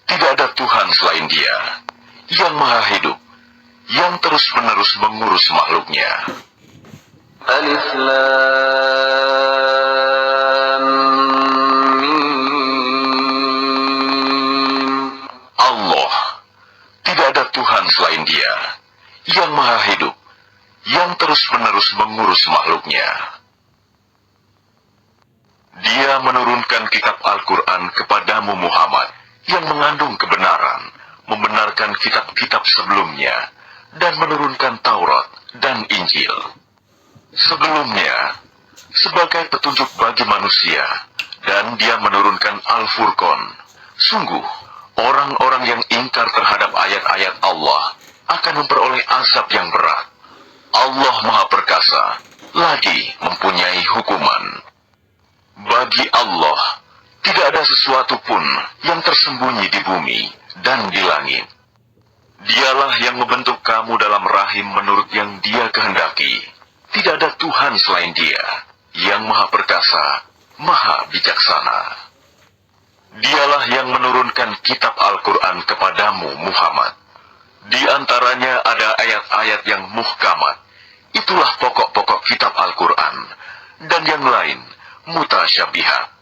Tidak ada Tuhan selain Dia, yang maha hidup, yang terus-menerus mengurus makhluknya. Alif Lam Mim. Allah, tidak ada Tuhan selain Dia, yang maha hidup, yang terus-menerus mengurus makhluknya. Dia menurunkan kitab Al-Quran kepadamu Muhammad, yang mengandung kebenaran, membenarkan kitab-kitab sebelumnya, dan menurunkan Taurat dan Injil. Sebelumnya, sebagai petunjuk bagi manusia, dan Dia menurunkan Al-Furqan. Sungguh, orang-orang yang ingkar terhadap ayat-ayat Allah akan memperoleh azab yang berat. Allah Maha Perkasa, lagi mempunyai hukuman. Bagi Allah, tidak ada sesuatu pun yang tersembunyi di bumi dan di langit. Dialah yang membentuk kamu dalam rahim menurut yang Dia kehendaki. Tidak ada Tuhan selain Dia, yang Maha Perkasa, Maha Bijaksana. Dialah yang menurunkan kitab Al-Quran kepadamu Muhammad. Di antaranya ada ayat-ayat yang muhkamat. Itulah pokok-pokok kitab Al-Quran. Dan yang lain, mutasyabihat.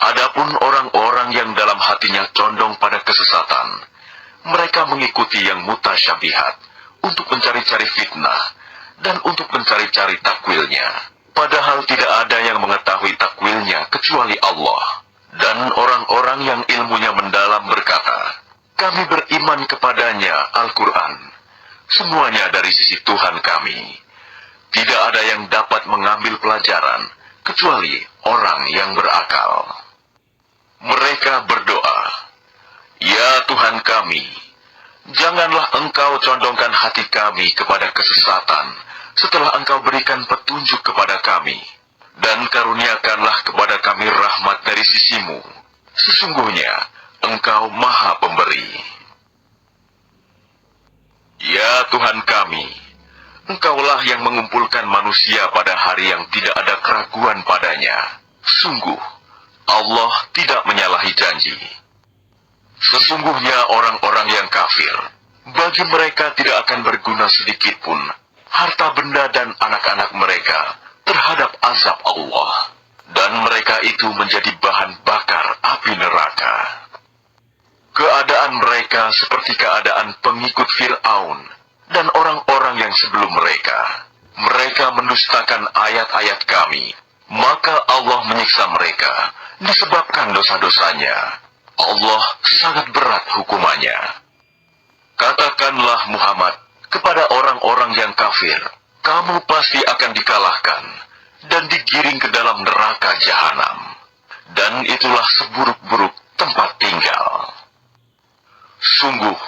Adapun orang-orang yang dalam hatinya condong pada kesesatan, mereka mengikuti yang mutasyabihat untuk mencari-cari fitnah dan untuk mencari-cari takwilnya. Padahal tidak ada yang mengetahui takwilnya kecuali Allah. Dan orang-orang yang ilmunya mendalam berkata, kami beriman kepadanya Al-Quran. Semuanya dari sisi Tuhan kami. Tidak ada yang dapat mengambil pelajaran kecuali orang yang berakal. Mereka berdoa, ya Tuhan kami, janganlah Engkau condongkan hati kami kepada kesesatan setelah Engkau berikan petunjuk kepada kami, dan karuniakanlah kepada kami rahmat dari sisimu. Sesungguhnya Engkau Maha Pemberi. Ya Tuhan kami, Engkaulah yang mengumpulkan manusia pada hari yang tidak ada keraguan padanya. Sungguh, Allah tidak menyalahi janji. Sesungguhnya orang-orang yang kafir, bagi mereka tidak akan berguna sedikit pun harta benda dan anak-anak mereka terhadap azab Allah. Dan mereka itu menjadi bahan bakar api neraka. Keadaan mereka seperti keadaan pengikut Fir'aun dan orang-orang yang sebelum mereka. Mereka mendustakan ayat-ayat kami, maka Allah menyiksa mereka disebabkan dosa-dosanya. Allah sangat berat hukumannya. Katakanlah Muhammad kepada orang-orang yang kafir, kamu pasti akan dikalahkan dan digiring ke dalam neraka jahanam. Dan itulah seburuk-buruk tempat tinggal. Sungguh,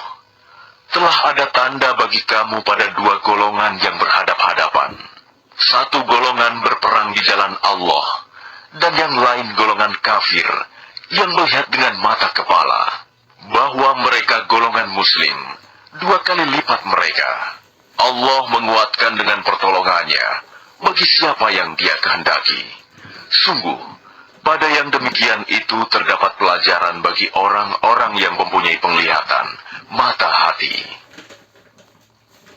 telah ada tanda bagi kamu pada dua golongan yang berhadap-hadapan. Satu golongan berperang di jalan Allah, dan yang lain golongan kafir yang melihat dengan mata kepala bahwa mereka golongan muslim, dua kali lipat mereka. Allah menguatkan dengan pertolongannya bagi siapa yang Dia kehendaki. Sungguh, pada yang demikian itu terdapat pelajaran bagi orang-orang yang mempunyai penglihatan, mata hati.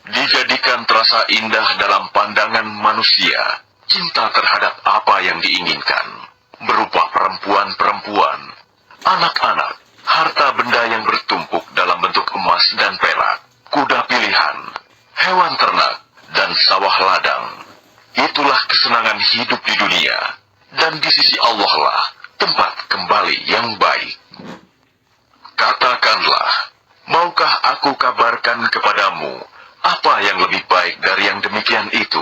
Dijadikan terasa indah dalam pandangan manusia, cinta terhadap apa yang diinginkan, berupa perempuan-perempuan, anak-anak, harta benda yang bertumpuk dalam bentuk emas dan perak, kuda pilihan, hewan ternak, dan sawah ladang. Itulah kesenangan hidup di dunia, dan di sisi Allah lah tempat kembali yang baik. Katakanlah, maukah aku kabarkan kepadamu apa yang lebih baik dari yang demikian itu?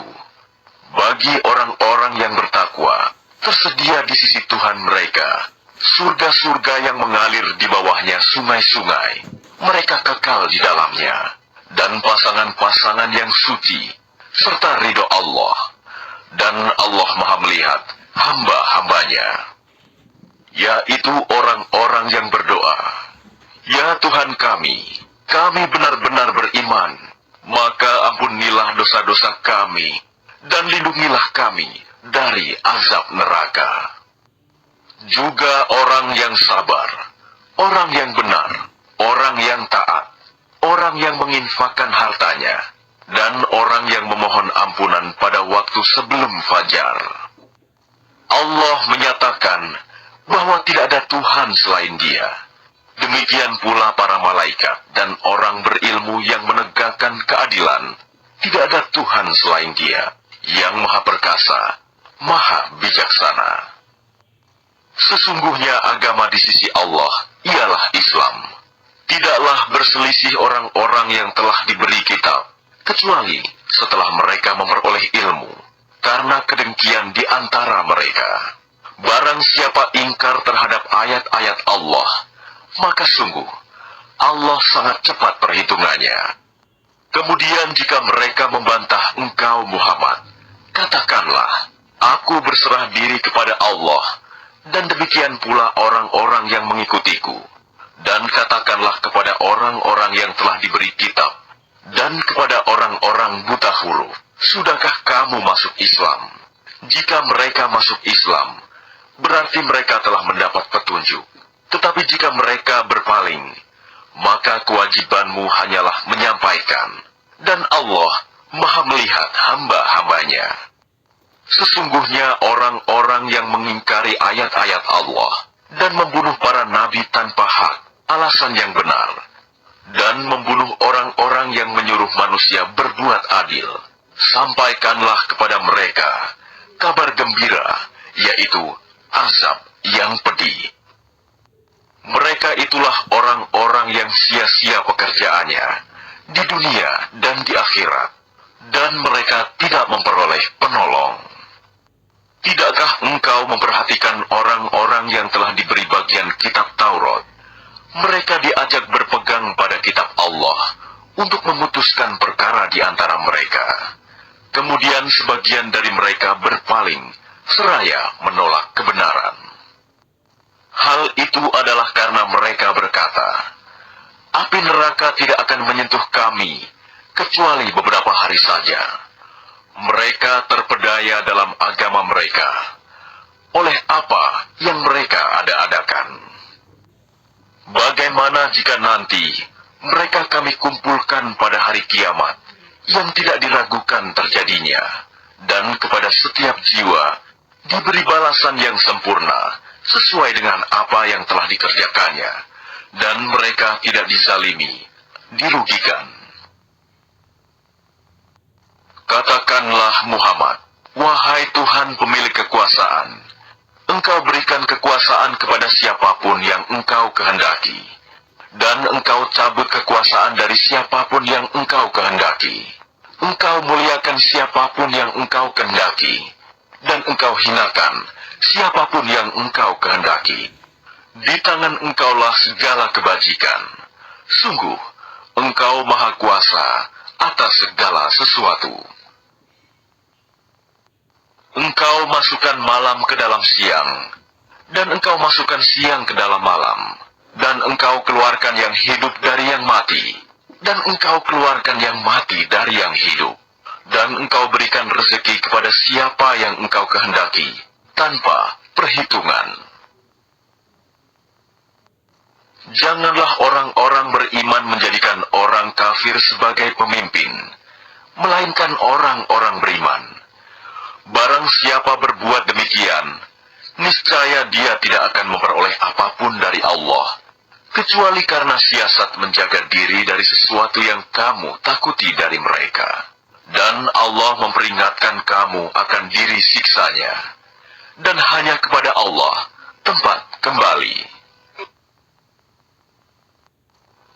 Bagi orang-orang yang bertakwa, tersedia di sisi Tuhan mereka surga-surga yang mengalir di bawahnya sungai-sungai. Mereka kekal di dalamnya, dan pasangan-pasangan yang suci, serta ridho Allah. Dan Allah Maha melihat hamba-hambanya, yaitu orang-orang yang berdoa, ya Tuhan kami benar-benar beriman, maka ampunilah dosa-dosa kami, dan lindungilah kami dari azab neraka. Juga orang yang sabar, orang yang benar, orang yang taat, orang yang menginfakkan hartanya, dan orang yang memohon ampunan pada waktu sebelum fajar. Allah menyatakan bahwa tidak ada Tuhan selain Dia. Demikian pula para malaikat dan orang berilmu yang menegakkan keadilan. Tidak ada Tuhan selain Dia, yang Maha Perkasa, Maha Bijaksana. Sesungguhnya agama di sisi Allah ialah Islam. Tidaklah berselisih orang-orang yang telah diberi kitab, kecuali setelah mereka memperoleh ilmu, karena kedengkian di antara mereka. Barang siapa ingkar terhadap ayat-ayat Allah, maka sungguh Allah sangat cepat perhitungannya. Kemudian jika mereka membantah engkau Muhammad, katakanlah, aku berserah diri kepada Allah, dan demikian pula orang-orang yang mengikutiku. Dan katakanlah kepada orang-orang yang telah diberi kitab, dan kepada orang-orang buta huruf, sudahkah kamu masuk Islam? Jika mereka masuk Islam, berarti mereka telah mendapat petunjuk. Tetapi jika mereka berpaling, maka kewajibanmu hanyalah menyampaikan, dan Allah Maha melihat hamba-hambanya. Sesungguhnya orang-orang yang mengingkari ayat-ayat Allah dan membunuh para nabi tanpa hak, alasan yang benar, dan membunuh orang-orang yang menyuruh manusia berbuat adil, sampaikanlah kepada mereka kabar gembira, yaitu azab yang pedih. Mereka itulah orang-orang yang sia-sia pekerjaannya di dunia dan di akhirat, dan mereka tidak memperoleh penolong. Tidakkah engkau memperhatikan orang-orang yang telah diberi bagian kitab Taurat? Mereka diajak berpegang pada kitab Allah untuk memutuskan perkara di antara mereka. Kemudian sebagian dari mereka berpaling, seraya menolak kebenaran. Hal itu adalah karena mereka berkata, api neraka tidak akan menyentuh kami, kecuali beberapa hari saja. Mereka terpedaya dalam agama mereka, oleh apa yang mereka ada-adakan. Bagaimana jika nanti mereka kami kumpulkan pada hari kiamat, yang tidak diragukan terjadinya, dan kepada setiap jiwa diberi balasan yang sempurna, sesuai dengan apa yang telah dikerjakannya, dan mereka tidak dizalimi, dirugikan. Katakanlah Muhammad, wahai Tuhan pemilik kekuasaan, Engkau berikan kekuasaan kepada siapapun yang Engkau kehendaki, dan Engkau cabut kekuasaan dari siapapun yang Engkau kehendaki. Engkau muliakan siapapun yang Engkau kehendaki, dan Engkau hinakan siapapun yang Engkau kehendaki. Di tangan Engkaulah segala kebajikan. Sungguh, Engkau Maha Kuasa atas segala sesuatu. Engkau masukkan malam ke dalam siang, dan Engkau masukkan siang ke dalam malam, dan Engkau keluarkan yang hidup dari yang mati, dan Engkau keluarkan yang mati dari yang hidup, dan Engkau berikan rezeki kepada siapa yang Engkau kehendaki, tanpa perhitungan. Janganlah orang-orang beriman menjadikan orang kafir sebagai pemimpin, melainkan orang-orang beriman. Barang siapa berbuat demikian, niscaya dia tidak akan memperoleh apapun dari Allah, kecuali karena siasat menjaga diri dari sesuatu yang kamu takuti dari mereka. Dan Allah memperingatkan kamu akan diri siksanya, dan hanya kepada Allah tempat kembali.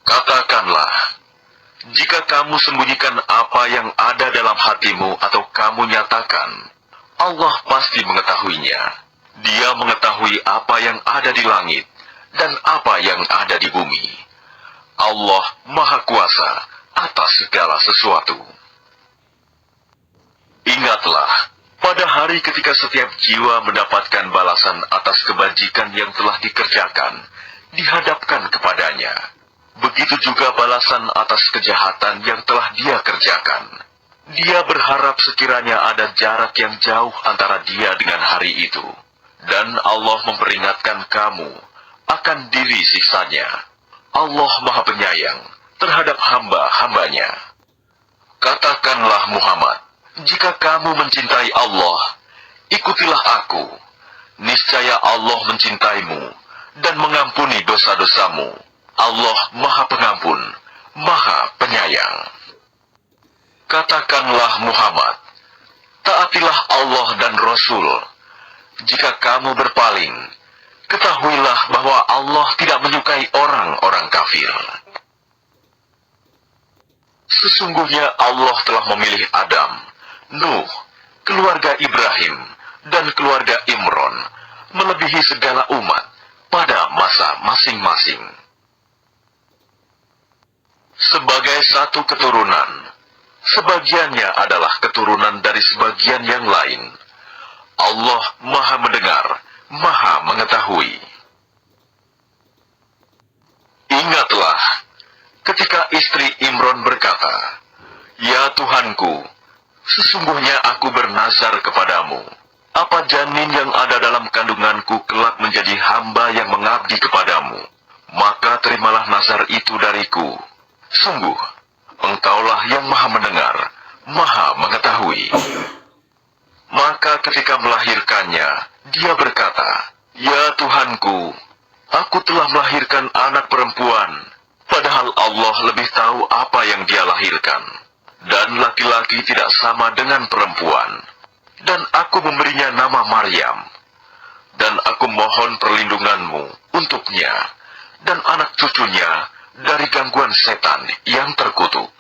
Katakanlah, jika kamu sembunyikan apa yang ada dalam hatimu atau kamu nyatakan, Allah pasti mengetahuinya. Dia mengetahui apa yang ada di langit dan apa yang ada di bumi. Allah Maha Kuasa atas segala sesuatu. Ingatlah, pada hari ketika setiap jiwa mendapatkan balasan atas kebajikan yang telah dikerjakan, dihadapkan kepadanya. Begitu juga balasan atas kejahatan yang telah dia kerjakan. Dia berharap sekiranya ada jarak yang jauh antara dia dengan hari itu. Dan Allah memperingatkan kamu akan diri siksanya. Allah Maha Penyayang terhadap hamba-hambanya. Katakanlah Muhammad, jika kamu mencintai Allah, ikutilah aku. Niscaya Allah mencintaimu dan mengampuni dosa-dosamu. Allah Maha Pengampun, Maha Penyayang. Katakanlah Muhammad, taatilah Allah dan Rasul. Jika kamu berpaling, ketahuilah bahwa Allah tidak menyukai orang-orang kafir. Sesungguhnya Allah telah memilih Adam, Nuh, keluarga Ibrahim, dan keluarga Imron melebihi segala umat pada masa masing-masing. Sebagai satu keturunan, sebagiannya adalah keturunan dari sebagian yang lain. Allah Maha Mendengar, Maha Mengetahui. Ingatlah ketika istri Imron berkata, "Ya Tuhanku, sesungguhnya aku bernazar kepadamu, apa janin yang ada dalam kandunganku kelak menjadi hamba yang mengabdi kepadamu, maka terimalah nazar itu dariku. Sungguh, Engkaulah yang Maha Mendengar, Maha Mengetahui." Maka ketika melahirkannya, dia berkata, "Ya Tuhanku, aku telah melahirkan anak perempuan, padahal Allah lebih tahu apa yang dia lahirkan. Dan laki-laki tidak sama dengan perempuan. Dan aku memberinya nama Maryam. Dan aku mohon perlindunganmu untuknya dan anak cucunya dari gangguan setan yang terkutuk."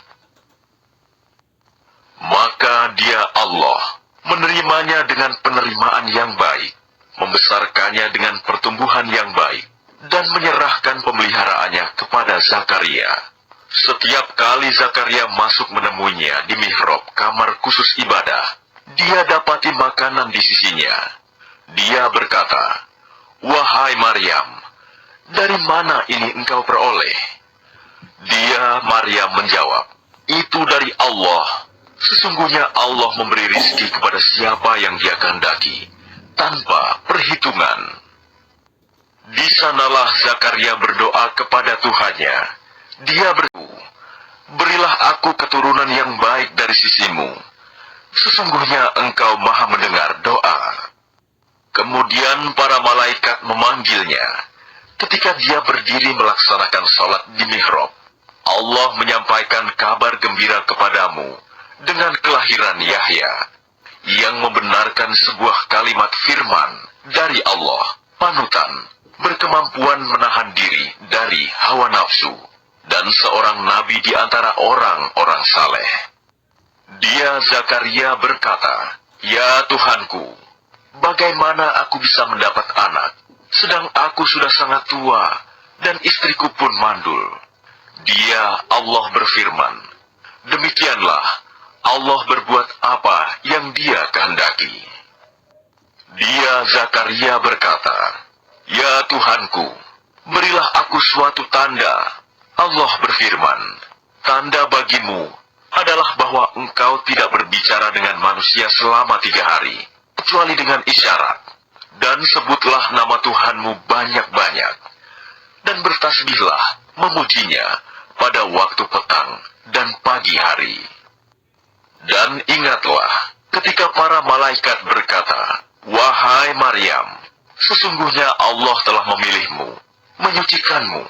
Maka dia Allah menerimanya dengan penerimaan yang baik, membesarkannya dengan pertumbuhan yang baik, dan menyerahkan pemeliharaannya kepada Zakaria. Setiap kali Zakaria masuk menemuinya di mihrab kamar khusus ibadah, dia dapati makanan di sisinya. Dia berkata, "Wahai Maryam, dari mana ini engkau peroleh?" Dia, Maryam, menjawab, "Itu dari Allah. Sesungguhnya Allah memberi rizki kepada siapa yang dia kehendaki, tanpa perhitungan." Di sanalah Zakaria berdoa kepada Tuhannya. Dia berdoa, "Berilah aku keturunan yang baik dari sisimu. Sesungguhnya Engkau Maha Mendengar doa." Kemudian para malaikat memanggilnya. Ketika dia berdiri melaksanakan salat di mihrab, Allah menyampaikan kabar gembira kepadamu dengan kelahiran Yahya, yang membenarkan sebuah kalimat firman dari Allah, panutan, berkemampuan menahan diri dari hawa nafsu, dan seorang nabi di antara orang-orang saleh. Dia, Zakaria, berkata, "Ya Tuhanku, bagaimana aku bisa mendapat anak, sedang aku sudah sangat tua, dan istriku pun mandul?" Dia, Allah, berfirman, "Demikianlah Allah berbuat apa yang dia kehendaki." Dia, Zakaria, berkata, "Ya Tuhanku, berilah aku suatu tanda." Allah berfirman, "Tanda bagimu adalah bahwa engkau tidak berbicara dengan manusia selama 3 hari, kecuali dengan isyarat. Dan sebutlah nama Tuhanmu banyak-banyak, dan bertasbihlah memujinya pada waktu petang dan pagi hari." Dan ingatlah ketika para malaikat berkata, "Wahai Maryam, sesungguhnya Allah telah memilihmu, menyucikanmu,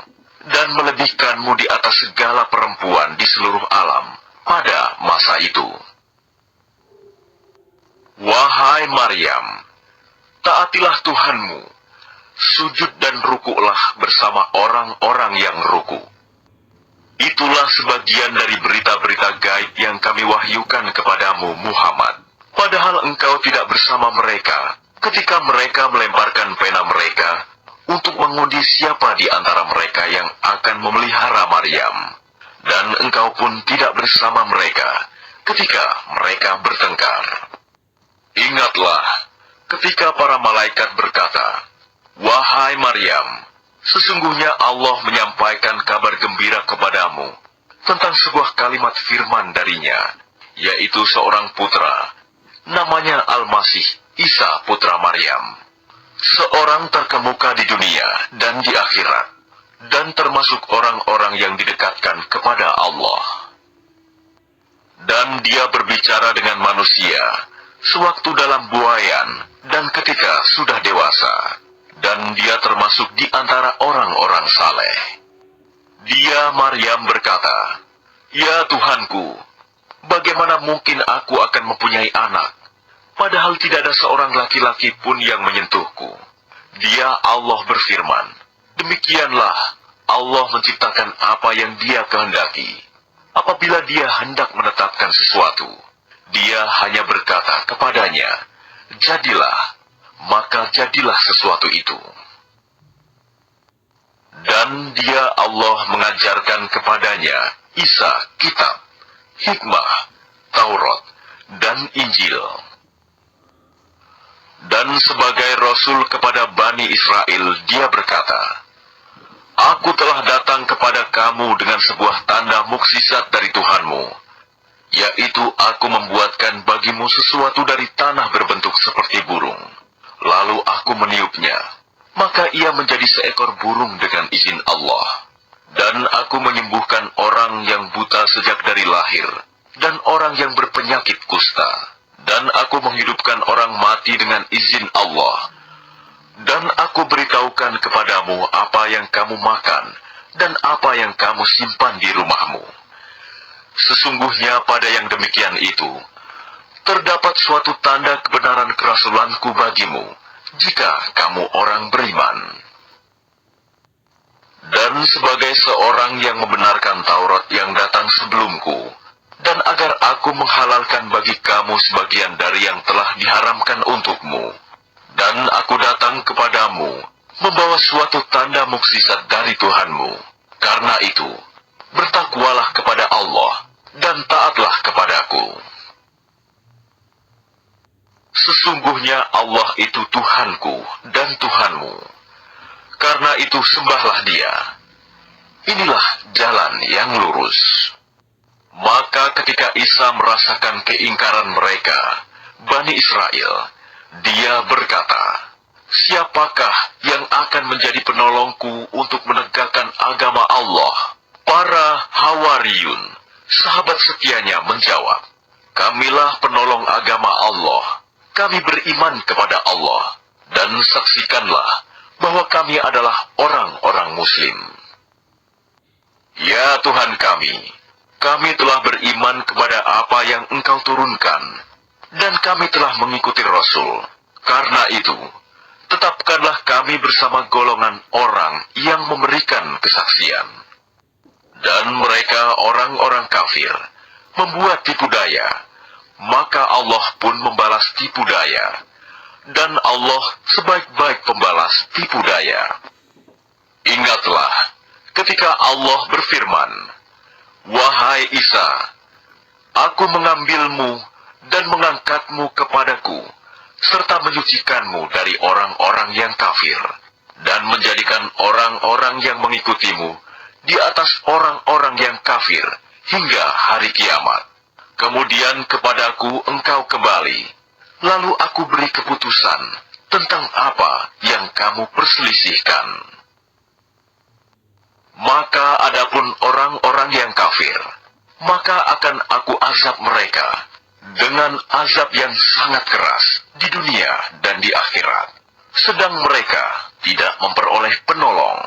dan melebihkanmu di atas segala perempuan di seluruh alam pada masa itu." Wahai Maryam, taatilah Tuhanmu, sujud dan rukuklah bersama orang-orang yang ruku. Itulah sebagian dari berita-berita gaib yang kami wahyukan kepadamu, Muhammad. Padahal engkau tidak bersama mereka ketika mereka melemparkan pena mereka untuk mengundi siapa di antara mereka yang akan memelihara Maryam. Dan engkau pun tidak bersama mereka ketika mereka bertengkar. Ingatlah ketika para malaikat berkata, "Wahai Maryam, sesungguhnya Allah menyampaikan kabar gembira kepadamu tentang sebuah kalimat firman darinya, yaitu seorang putra, namanya Al-Masih, Isa putra Maryam. Seorang terkemuka di dunia dan di akhirat, dan termasuk orang-orang yang didekatkan kepada Allah. Dan dia berbicara dengan manusia sewaktu dalam buayan dan ketika sudah dewasa, dan dia termasuk di antara orang-orang saleh. Dia Maryam berkata, "Ya Tuhanku, bagaimana mungkin aku akan mempunyai anak, padahal tidak ada seorang laki-laki pun yang menyentuhku?" Dia Allah berfirman, "Demikianlah Allah menciptakan apa yang dia kehendaki. Apabila dia hendak menetapkan sesuatu, dia hanya berkata kepadanya, jadilah, maka jadilah sesuatu itu." Dan dia Allah mengajarkan kepadanya Isa kitab, hikmah, Taurat, dan Injil. Dan sebagai Rasul kepada Bani Israel, dia berkata, "Aku telah datang kepada kamu dengan sebuah tanda mukjizat dari Tuhanmu, yaitu aku membuatkan bagimu sesuatu dari tanah berbentuk seperti burung. Lalu aku meniupnya, maka ia menjadi seekor burung dengan izin Allah. Dan aku menyembuhkan orang yang buta sejak dari lahir, dan orang yang berpenyakit kusta. Dan aku menghidupkan orang mati dengan izin Allah. Dan aku beritahukan kepadamu apa yang kamu makan, dan apa yang kamu simpan di rumahmu. Sesungguhnya pada yang demikian itu, terdapat suatu tanda kebenaran kerasulanku bagimu, jika kamu orang beriman." Dan sebagai seorang yang membenarkan Taurat yang datang sebelumku, dan agar aku menghalalkan bagi kamu sebagian dari yang telah diharamkan untukmu, dan aku datang kepadamu, membawa suatu tanda mukjizat dari Tuhanmu. Karena itu, bertakwalah kepada Allah, dan taatlah kepadaku. Sesungguhnya Allah itu Tuhanku dan Tuhanmu. Karena itu sembahlah Dia. Inilah jalan yang lurus. Maka ketika Isa merasakan keingkaran mereka, Bani Israel, dia berkata, "Siapakah yang akan menjadi penolongku untuk menegakkan agama Allah?" Para Hawariyun, sahabat setianya, menjawab, "Kamilah penolong agama Allah. Kami beriman kepada Allah, dan saksikanlah bahwa kami adalah orang-orang Muslim." "Ya Tuhan kami telah beriman kepada apa yang Engkau turunkan, dan kami telah mengikuti Rasul. Karena itu, tetapkanlah kami bersama golongan orang yang memberikan kesaksian." Dan mereka orang-orang kafir membuat tipu daya, maka Allah pun membalas tipu daya. Dan Allah sebaik-baik pembalas tipu daya. Ingatlah ketika Allah berfirman, "Wahai Isa, aku mengambilmu dan mengangkatmu kepadaku, serta menyucikanmu dari orang-orang yang kafir, dan menjadikan orang-orang yang mengikutimu di atas orang-orang yang kafir hingga hari kiamat. Kemudian kepadaku engkau kembali, lalu aku beri keputusan tentang apa yang kamu perselisihkan." Maka adapun orang-orang yang kafir, maka akan aku azab mereka dengan azab yang sangat keras di dunia dan di akhirat, sedang mereka tidak memperoleh penolong.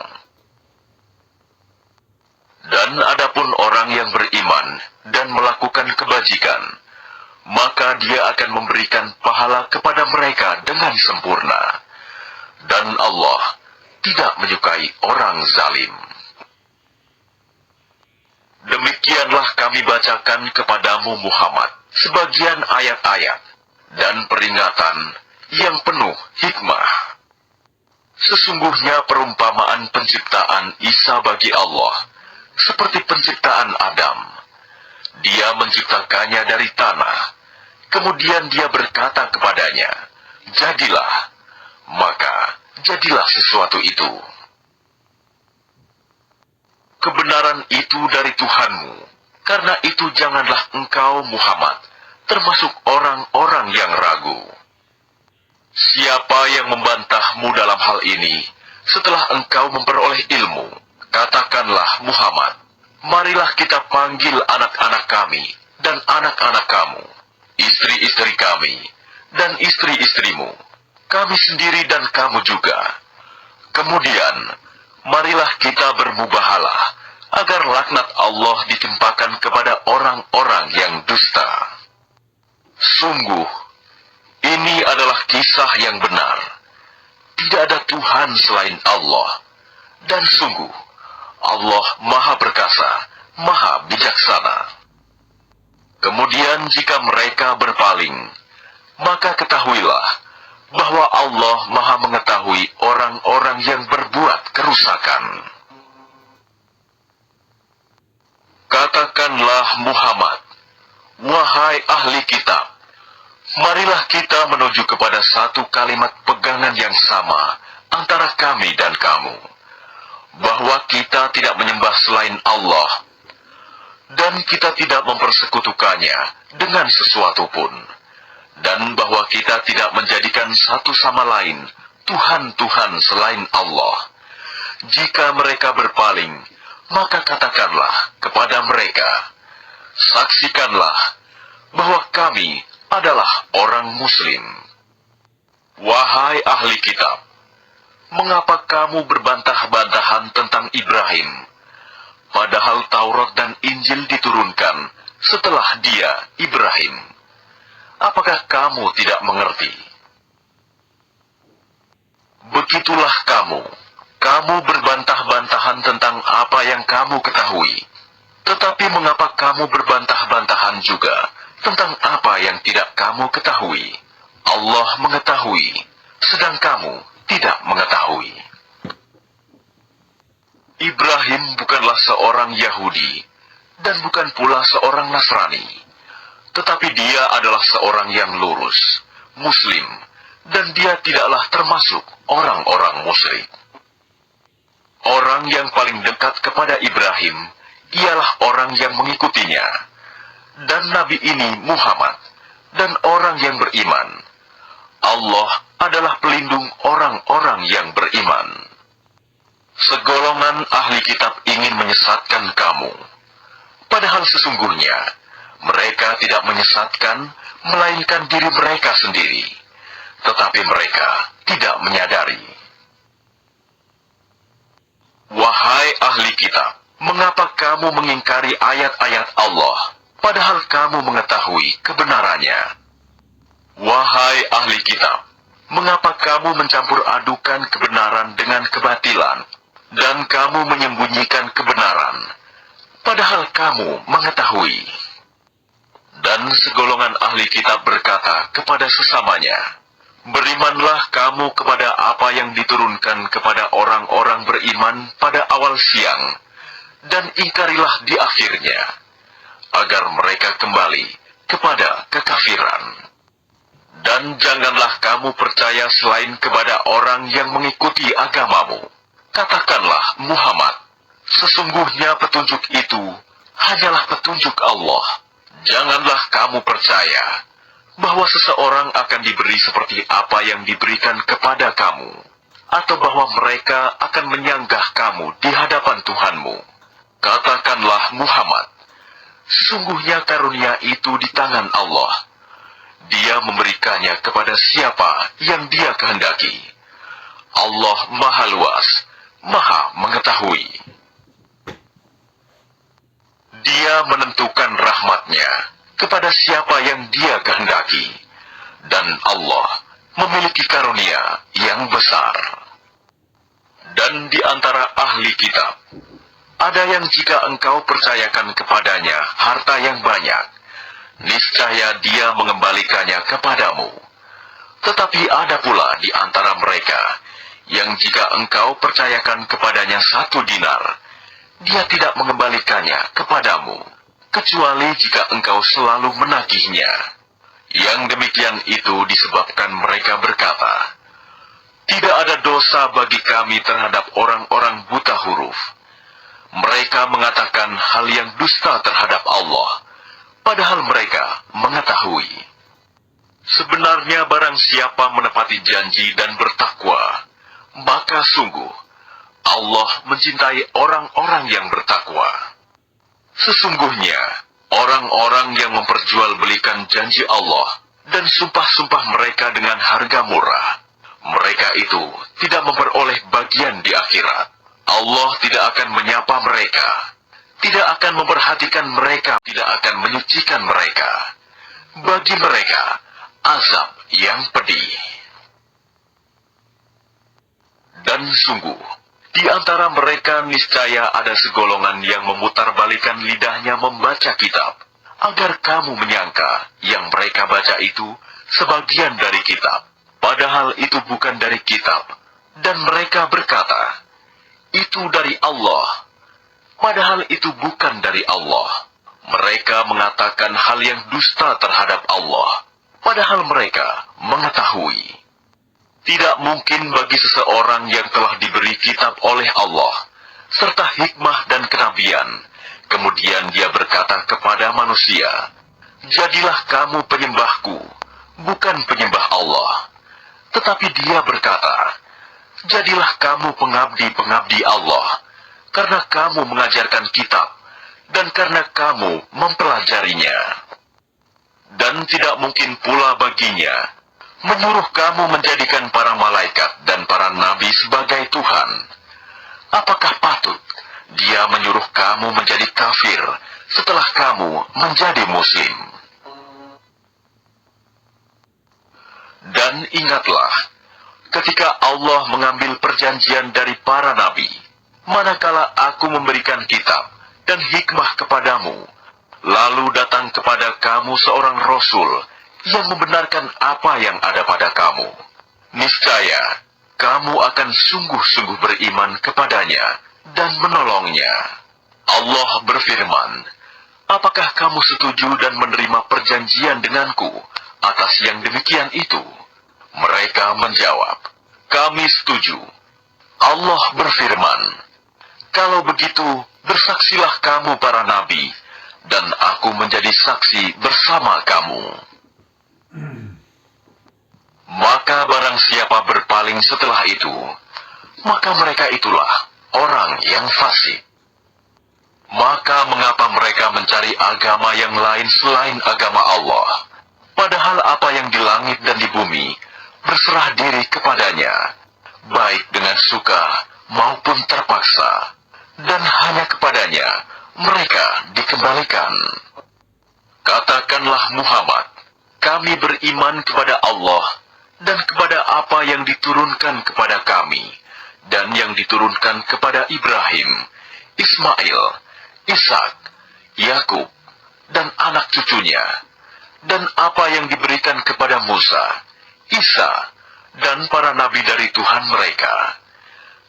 Dan adapun orang yang beriman dan melakukan kebajikan, maka dia akan memberikan pahala kepada mereka dengan sempurna. Dan Allah tidak menyukai orang zalim. Demikianlah kami bacakan kepadamu Muhammad sebagian ayat-ayat dan peringatan yang penuh hikmah. Sesungguhnya perumpamaan penciptaan Isa bagi Allah seperti penciptaan Adam. Dia menciptakannya dari tanah, kemudian dia berkata kepadanya, "Jadilah," maka jadilah sesuatu itu. Kebenaran itu dari Tuhanmu, karena itu janganlah engkau Muhammad termasuk orang-orang yang ragu. Siapa yang membantahmu dalam hal ini setelah engkau memperoleh ilmu, Katakanlah Muhammad, marilah kita panggil anak-anak kami dan anak-anak kamu, istri-istri kami dan istri-istrimu, kami sendiri dan kamu juga. Kemudian, marilah kita bermubahalah agar laknat Allah ditimpakan kepada orang-orang yang dusta. Sungguh, ini adalah kisah yang benar. Tidak ada Tuhan selain Allah. Dan sungguh, Allah Maha Perkasa, Maha Bijaksana. Kemudian jika mereka berpaling, maka ketahuilah bahwa Allah Maha mengetahui orang-orang yang berbuat kerusakan. Katakanlah Muhammad, wahai ahli kitab, marilah kita menuju kepada satu kalimat pegangan yang sama antara kami dan kamu, bahwa kita tidak menyembah selain Allah, dan kita tidak mempersekutukannya dengan sesuatu pun, dan bahwa kita tidak menjadikan satu sama lain Tuhan-Tuhan selain Allah. Jika mereka berpaling, maka katakanlah kepada mereka, saksikanlah bahwa kami adalah orang Muslim. Wahai ahli kitab, mengapa kamu berbantah-bantahan tentang Ibrahim, padahal Taurat dan Injil diturunkan setelah dia, Ibrahim? Apakah kamu tidak mengerti? Begitulah kamu berbantah-bantahan tentang apa yang kamu ketahui. Tetapi mengapa kamu berbantah-bantahan juga tentang apa yang tidak kamu ketahui? Allah mengetahui, sedang kamu tidak mengetahui. Ibrahim bukanlah seorang Yahudi, dan bukan pula seorang Nasrani. Tetapi dia adalah seorang yang lurus, Muslim, dan dia tidaklah termasuk orang-orang musyrik. Orang yang paling dekat kepada Ibrahim ialah orang yang mengikutinya, dan Nabi ini Muhammad, dan orang yang beriman. Allah adalah pelindung orang-orang yang beriman. Segolongan ahli kitab ingin menyesatkan kamu, padahal sesungguhnya mereka tidak menyesatkan, melainkan diri mereka sendiri, tetapi mereka tidak menyadari. Wahai ahli kitab, mengapa kamu mengingkari ayat-ayat Allah, padahal kamu mengetahui kebenarannya? Wahai ahli kitab, mengapa kamu mencampur adukan kebenaran dengan kebatilan, dan kamu menyembunyikan kebenaran, padahal kamu mengetahui? Dan segolongan ahli kitab berkata kepada sesamanya, berimanlah kamu kepada apa yang diturunkan kepada orang-orang beriman pada awal siang, dan ingkarilah di akhirnya, agar mereka kembali kepada kekafiran. Dan janganlah kamu percaya selain kepada orang yang mengikuti agamamu. Katakanlah Muhammad, sesungguhnya petunjuk itu hanyalah petunjuk Allah. Janganlah kamu percaya bahwa seseorang akan diberi seperti apa yang diberikan kepada kamu, atau bahwa mereka akan menyanggah kamu di hadapan Tuhanmu. Katakanlah Muhammad, sesungguhnya karunia itu di tangan Allah. Dia memberikannya kepada siapa yang dia kehendaki. Allah Maha Luas, Maha Mengetahui. Dia menentukan rahmatnya kepada siapa yang dia kehendaki, dan Allah memiliki karunia yang besar. Dan di antara ahli kitab, ada yang jika engkau percayakan kepadanya harta yang banyak, niscaya dia mengembalikannya kepadamu. Tetapi ada pula di antara mereka yang jika engkau percayakan kepadanya 1 dinar, dia tidak mengembalikannya kepadamu, kecuali jika engkau selalu menagihnya. Yang demikian itu disebabkan mereka berkata, tidak ada dosa bagi kami terhadap orang-orang buta huruf. Mereka mengatakan hal yang dusta terhadap Allah, padahal mereka mengetahui. Sebenarnya barang siapa menepati janji dan bertakwa, maka sungguh Allah mencintai orang-orang yang bertakwa. Sesungguhnya, orang-orang yang memperjualbelikan janji Allah dan sumpah-sumpah mereka dengan harga murah, mereka itu tidak memperoleh bagian di akhirat. Allah tidak akan menyapa mereka, tidak akan memperhatikan mereka, tidak akan menyucikan mereka. Bagi mereka, azab yang pedih. Dan sungguh, di antara mereka niscaya ada segolongan yang memutarbalikan lidahnya membaca kitab, agar kamu menyangka yang mereka baca itu sebagian dari kitab, padahal itu bukan dari kitab. Dan mereka berkata, itu dari Allah, padahal itu bukan dari Allah. Mereka mengatakan hal yang dusta terhadap Allah, padahal mereka mengetahui. Tidak mungkin bagi seseorang yang telah diberi kitab oleh Allah, serta hikmah dan kenabian, kemudian dia berkata kepada manusia, jadilah kamu penyembahku, bukan penyembah Allah. Tetapi dia berkata, jadilah kamu pengabdi-pengabdi Allah, karena kamu mengajarkan kitab, dan karena kamu mempelajarinya. Dan tidak mungkin pula baginya menyuruh kamu menjadikan para malaikat dan para nabi sebagai Tuhan. Apakah patut dia menyuruh kamu menjadi kafir setelah kamu menjadi muslim? Dan ingatlah, ketika Allah mengambil perjanjian dari para nabi, manakala aku memberikan kitab dan hikmah kepadamu, lalu datang kepada kamu seorang rasul yang membenarkan apa yang ada pada kamu, niscaya kamu akan sungguh-sungguh beriman kepadanya dan menolongnya. Allah berfirman, apakah kamu setuju dan menerima perjanjian denganku atas yang demikian itu? Mereka menjawab, kami setuju. Allah berfirman, kalau begitu bersaksilah kamu para nabi, dan aku menjadi saksi bersama kamu. Maka barang siapa berpaling setelah itu, maka mereka itulah orang yang fasik. Maka mengapa mereka mencari agama yang lain selain agama Allah, padahal apa yang di langit dan di bumi berserah diri kepadanya, baik dengan suka maupun terpaksa, dan hanya kepadanya mereka dikembalikan. Katakanlah Muhammad, kami beriman kepada Allah dan kepada apa yang diturunkan kepada kami dan yang diturunkan kepada Ibrahim, Ismail, Ishak, Yakub, dan anak cucunya, dan apa yang diberikan kepada Musa, Isa, dan para nabi dari Tuhan mereka.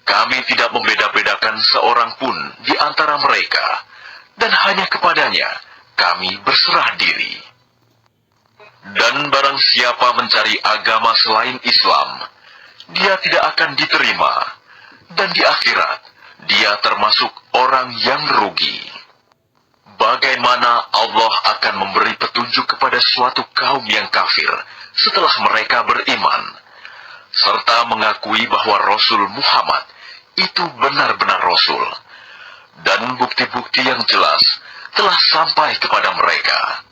Kami tidak membeda-bedakan seorang pun di antara mereka, dan hanya kepadanya kami berserah diri. Dan barang siapa mencari agama selain Islam, dia tidak akan diterima, dan di akhirat dia termasuk orang yang rugi. Bagaimana Allah akan memberi petunjuk kepada suatu kaum yang kafir setelah mereka beriman, serta mengakui bahwa Rasul Muhammad itu benar-benar Rasul, dan bukti-bukti yang jelas telah sampai kepada mereka.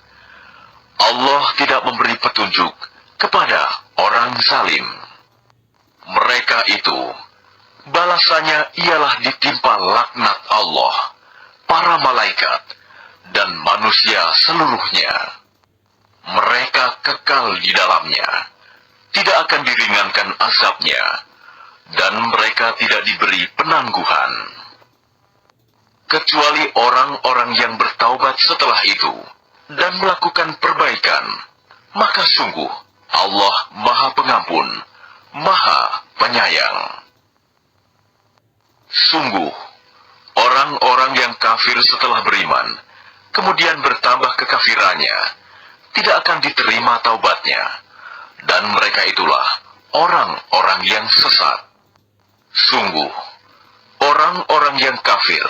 Allah tidak memberi petunjuk kepada orang zalim. Mereka itu, balasannya ialah ditimpa laknat Allah, para malaikat, dan manusia seluruhnya. Mereka kekal di dalamnya, tidak akan diringankan azabnya, dan mereka tidak diberi penangguhan. Kecuali orang-orang yang bertaubat setelah itu, dan melakukan perbaikan, maka sungguh Allah Maha Pengampun, Maha Penyayang. Sungguh, orang-orang yang kafir setelah beriman, kemudian bertambah kekafirannya, tidak akan diterima taubatnya, dan mereka itulah orang-orang yang sesat. Sungguh, orang-orang yang kafir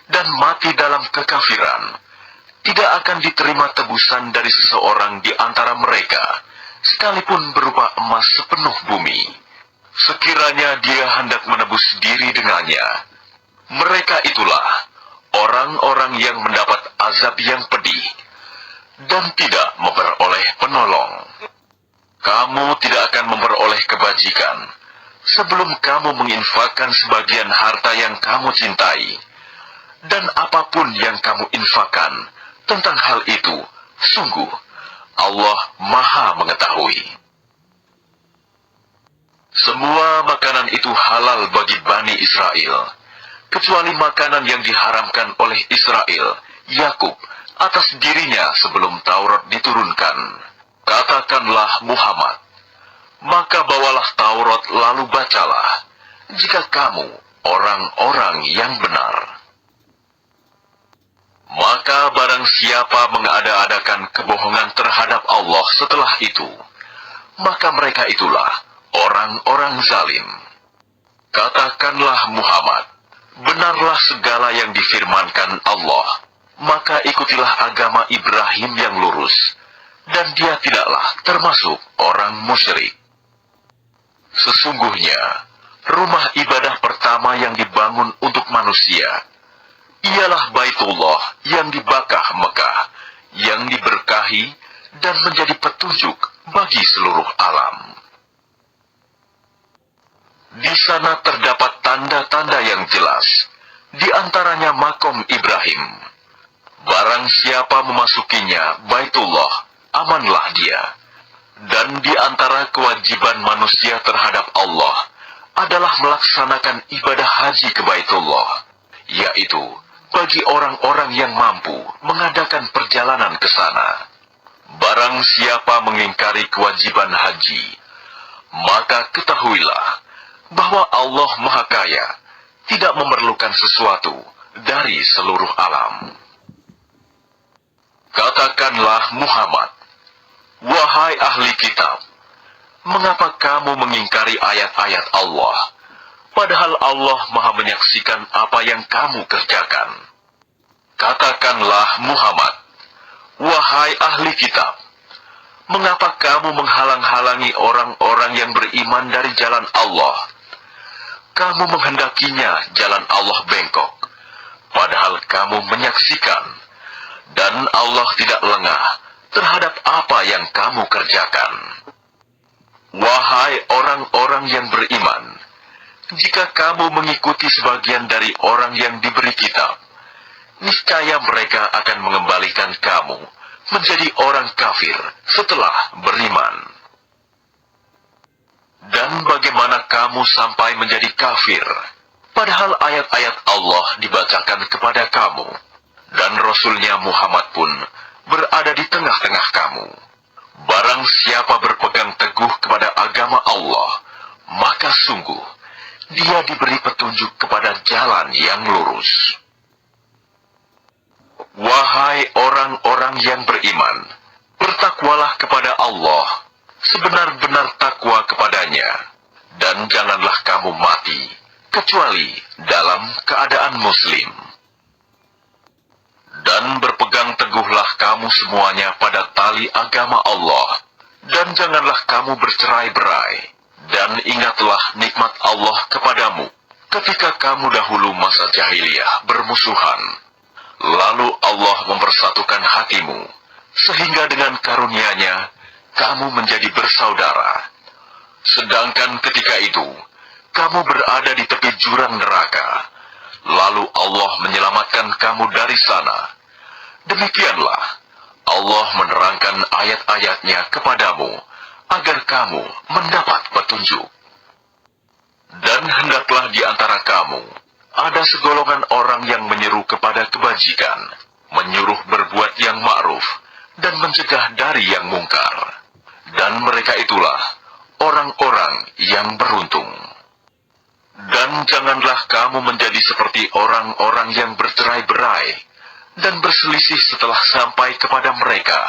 dan mati dalam kekafiran, tidak akan diterima tebusan dari seseorang di antara mereka, sekalipun berupa emas sepenuh bumi. sekiranya dia hendak menebus diri dengannya, mereka itulah orang-orang yang mendapat azab yang pedih dan tidak memperoleh penolong. Kamu tidak akan memperoleh kebajikan sebelum kamu menginfakkan sebagian harta yang kamu cintai, dan apapun yang kamu infakkan tentang hal itu, sungguh Allah Maha mengetahui. Semua makanan itu halal bagi Bani Israel, kecuali makanan yang diharamkan oleh Israel, Yakub, atas dirinya sebelum Taurat diturunkan. Katakanlah Muhammad, maka bawalah Taurat lalu bacalah, jika kamu orang-orang yang benar. Maka barang siapa mengada-adakan kebohongan terhadap Allah setelah itu, maka mereka itulah orang-orang zalim. Katakanlah Muhammad, benarlah segala yang difirmankan Allah, maka ikutilah agama Ibrahim yang lurus, dan dia tidaklah termasuk orang musyrik. Sesungguhnya, rumah ibadah pertama yang dibangun untuk manusia ialah Baitullah yang di Bakkah Mekah, yang diberkahi dan menjadi petunjuk bagi seluruh alam. Di sana terdapat tanda-tanda yang jelas, di antaranya makom Ibrahim. Barang siapa memasukinya, Baitullah, amanlah dia. Dan di antara kewajiban manusia terhadap Allah adalah melaksanakan ibadah haji ke Baitullah, yaitu bagi orang-orang yang mampu mengadakan perjalanan ke sana. Barang siapa mengingkari kewajiban haji, maka ketahuilah bahwa Allah Maha Kaya, tidak memerlukan sesuatu dari seluruh alam. Katakanlah Muhammad, wahai ahli kitab, mengapa kamu mengingkari ayat-ayat Allah, padahal Allah Maha menyaksikan apa yang kamu kerjakan? Katakanlah Muhammad, wahai ahli kitab, mengapa kamu menghalang-halangi orang-orang yang beriman dari jalan Allah? Kamu menghendakinya jalan Allah bengkok, padahal kamu menyaksikan, dan Allah tidak lengah terhadap apa yang kamu kerjakan. Wahai orang-orang yang beriman, jika kamu mengikuti sebagian dari orang yang diberi kitab, niscaya mereka akan mengembalikan kamu menjadi orang kafir setelah beriman. Dan bagaimana kamu sampai menjadi kafir, padahal ayat-ayat Allah dibacakan kepada kamu, dan Rasulnya Muhammad pun berada di tengah-tengah kamu. Barang siapa berpegang teguh kepada agama Allah, maka sungguh dia diberi petunjuk kepada jalan yang lurus. Wahai orang-orang yang beriman, bertakwalah kepada Allah sebenar-benar takwa kepadanya, dan janganlah kamu mati kecuali dalam keadaan muslim. Dan berpegang teguhlah kamu semuanya pada tali agama Allah, dan janganlah kamu bercerai-berai, dan ingatlah nikmat Allah kepadamu ketika kamu dahulu masa jahiliyah bermusuhan. Lalu Allah mempersatukan hatimu, sehingga dengan karunia-Nya kamu menjadi bersaudara. Sedangkan ketika itu, kamu berada di tepi jurang neraka. Lalu Allah menyelamatkan kamu dari sana. Demikianlah Allah menerangkan ayat-ayat-Nya kepadamu, agar kamu mendapat petunjuk. Dan hendaklah di antara kamu ada segolongan orang yang menyeru kepada kebajikan, menyuruh berbuat yang ma'ruf, dan mencegah dari yang mungkar. Dan mereka itulah orang-orang yang beruntung. Dan janganlah kamu menjadi seperti orang-orang yang bercerai-berai dan berselisih setelah sampai kepada mereka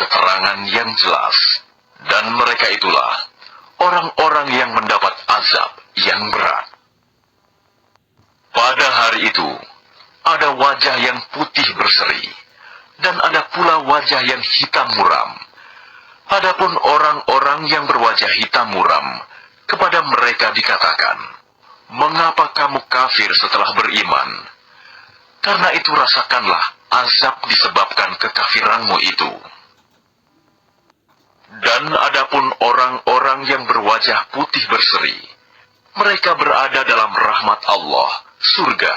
keterangan yang jelas. Dan mereka itulah orang-orang yang mendapat azab yang berat. Pada hari itu, ada wajah yang putih berseri, dan ada pula wajah yang hitam muram. Adapun orang-orang yang berwajah hitam muram, Kepada mereka dikatakan, "Mengapa kamu kafir setelah beriman? Karena itu rasakanlah azab disebabkan kekafiranmu itu." Dan adapun orang-orang yang berwajah putih berseri, mereka berada dalam rahmat Allah, surga.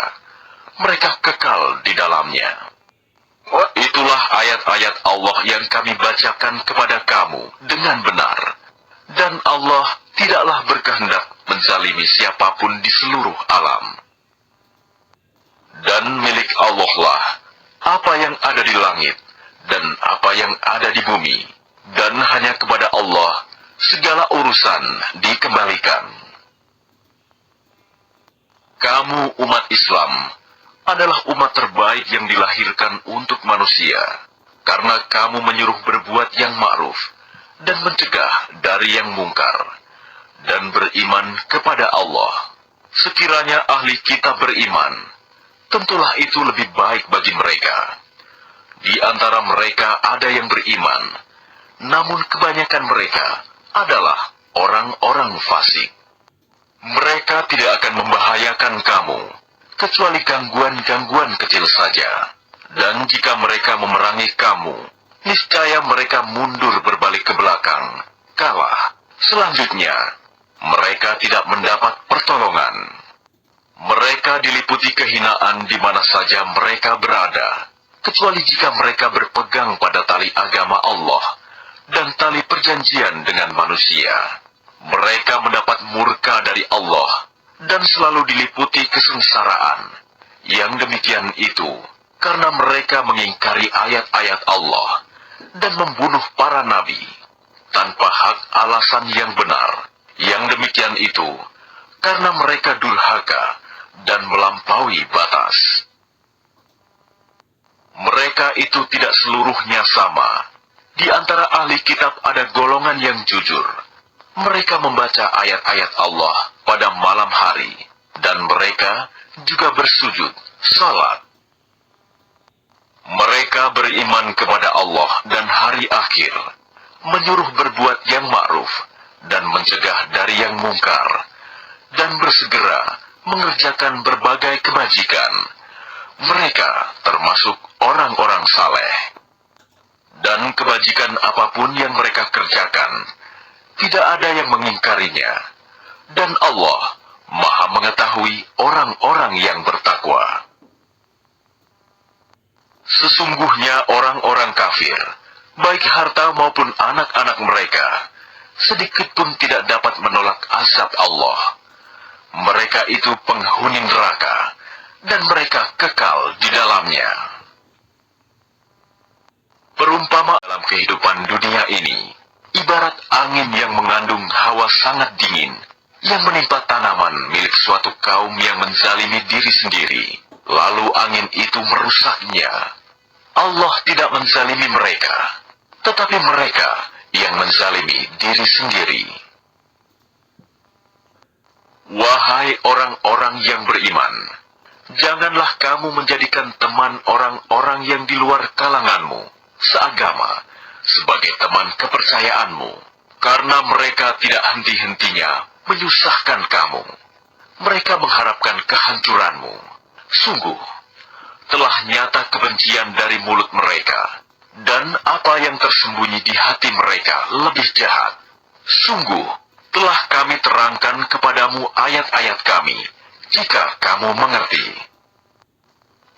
Mereka kekal di dalamnya. Itulah ayat-ayat Allah yang kami bacakan kepada kamu dengan benar. Dan Allah tidaklah berkehendak menzalimi siapapun di seluruh alam. Dan milik Allah lah apa yang ada di langit dan apa yang ada di bumi. Dan hanya kepada Allah segala urusan dikembalikan. Kamu umat Islam adalah umat terbaik yang dilahirkan untuk manusia, karena kamu menyuruh berbuat yang ma'ruf dan mencegah dari yang mungkar, dan beriman kepada Allah. Sekiranya ahli kitab beriman, tentulah itu lebih baik bagi mereka. Di antara mereka ada yang beriman, namun kebanyakan mereka adalah orang-orang fasik. Mereka tidak akan membahayakan kamu, kecuali gangguan-gangguan kecil saja. Dan jika mereka memerangi kamu, niscaya mereka mundur berbalik ke belakang, kalah. Selanjutnya, mereka tidak mendapat pertolongan. Mereka diliputi kehinaan di mana saja mereka berada, kecuali jika mereka berpegang pada tali agama Allah dan tali perjanjian dengan manusia. Mereka mendapat murka dari Allah dan selalu diliputi kesengsaraan. Yang demikian itu karena mereka mengingkari ayat-ayat Allah dan membunuh para nabi tanpa hak alasan yang benar. Yang demikian itu karena mereka durhaka dan melampaui batas. Mereka itu tidak seluruhnya sama. Di antara ahli kitab ada golongan yang jujur. Mereka membaca ayat-ayat Allah pada malam hari, dan mereka juga bersujud, salat. Mereka beriman kepada Allah dan hari akhir, menyuruh berbuat yang ma'ruf, dan mencegah dari yang mungkar, dan bersegera mengerjakan berbagai kebajikan. Mereka termasuk orang-orang saleh. Dan kebajikan apapun yang mereka kerjakan, tidak ada yang mengingkarinya. Dan Allah Maha mengetahui orang-orang yang bertakwa. Sesungguhnya orang-orang kafir, baik harta maupun anak-anak mereka, sedikit pun tidak dapat menolak azab Allah. Mereka itu penghuni neraka, dan mereka kekal di dalamnya. Perumpama dalam kehidupan dunia ini, ibarat angin yang mengandung hawa sangat dingin, yang menimpa tanaman milik suatu kaum yang menzalimi diri sendiri, lalu angin itu merusaknya. Allah tidak menzalimi mereka, tetapi mereka yang menzalimi diri sendiri. Wahai orang-orang yang beriman, janganlah kamu menjadikan teman orang-orang yang di luar kalanganmu seagama sebagai teman kepercayaanmu, karena mereka tidak henti-hentinya menyusahkan kamu. Mereka mengharapkan kehancuranmu. Sungguh, telah nyata kebencian dari mulut mereka, dan apa yang tersembunyi di hati mereka lebih jahat. Sungguh, telah kami terangkan kepadamu ayat-ayat kami, jika kamu mengerti.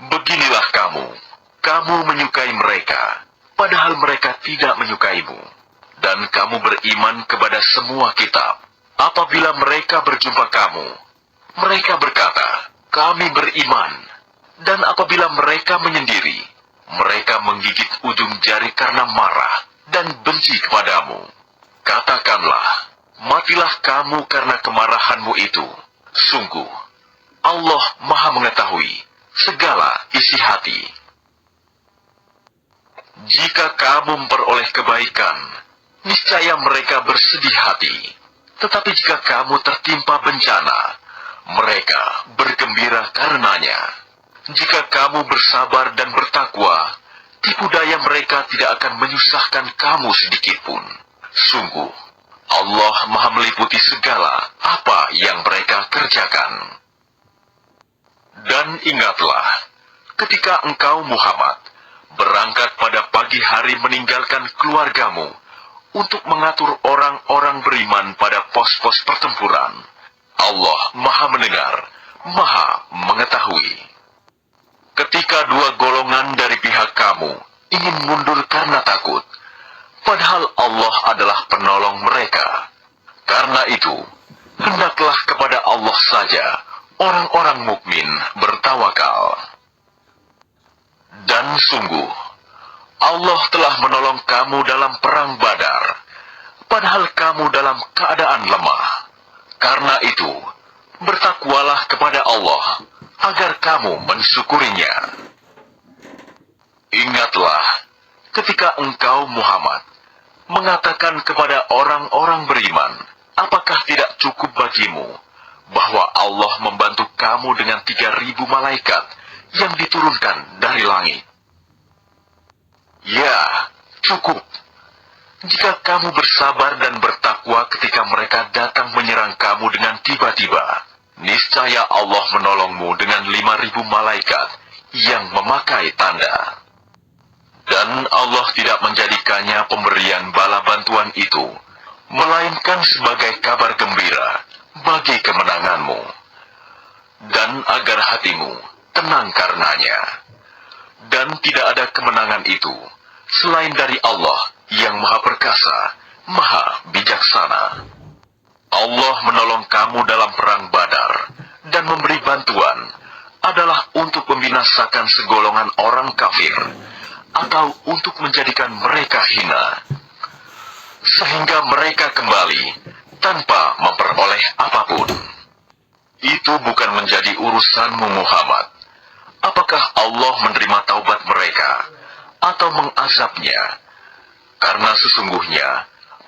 Beginilah kamu menyukai mereka, padahal mereka tidak menyukaimu, dan kamu beriman kepada semua kitab. Apabila mereka berjumpa kamu, mereka berkata, "Kami beriman." Dan apabila mereka menyendiri, mereka menggigit ujung jari karena marah dan benci kepadamu. Katakanlah, matilah kamu karena kemarahanmu itu. Sungguh, Allah Maha mengetahui segala isi hati. Jika kamu memperoleh kebaikan, niscaya mereka bersedih hati. Tetapi jika kamu tertimpa bencana, mereka bergembira karenanya. Jika kamu bersabar dan bertakwa, tipu daya mereka tidak akan menyusahkan kamu sedikitpun. Sungguh, Allah Maha meliputi segala apa yang mereka kerjakan. Dan ingatlah, ketika engkau Muhammad berangkat pada pagi hari meninggalkan keluargamu untuk mengatur orang-orang beriman pada pos-pos pertempuran, Allah Maha mendengar, Maha mengetahui. Ketika dua golongan dari pihak kamu ingin mundur karena takut, padahal Allah adalah penolong mereka. Karena itu, hendaklah kepada Allah saja orang-orang mukmin bertawakal. Dan sungguh, Allah telah menolong kamu dalam perang Badar, padahal kamu dalam keadaan lemah. Karena itu, bertakwalah kepada Allah, agar kamu mensyukurinya. Ingatlah, ketika engkau Muhammad mengatakan kepada orang-orang beriman, apakah tidak cukup bagimu bahwa Allah membantu kamu dengan 3.000 malaikat yang diturunkan dari langit? Ya, cukup. Jika kamu bersabar dan bertakwa ketika mereka datang menyerang kamu dengan tiba-tiba, niscaya Allah menolongmu dengan 5.000 malaikat yang memakai tanda. Dan Allah tidak menjadikannya pemberian bala bantuan itu, melainkan sebagai kabar gembira bagi kemenanganmu, dan agar hatimu tenang karenanya. Dan tidak ada kemenangan itu selain dari Allah yang Maha Perkasa, Maha Bijaksana. Allah menolong kamu dalam perang Badar dan memberi bantuan adalah untuk membinasakan segolongan orang kafir, atau untuk menjadikan mereka hina, sehingga mereka kembali tanpa memperoleh apapun. Itu bukan menjadi urusanmu Muhammad, apakah Allah menerima taubat mereka atau mengazabnya, karena sesungguhnya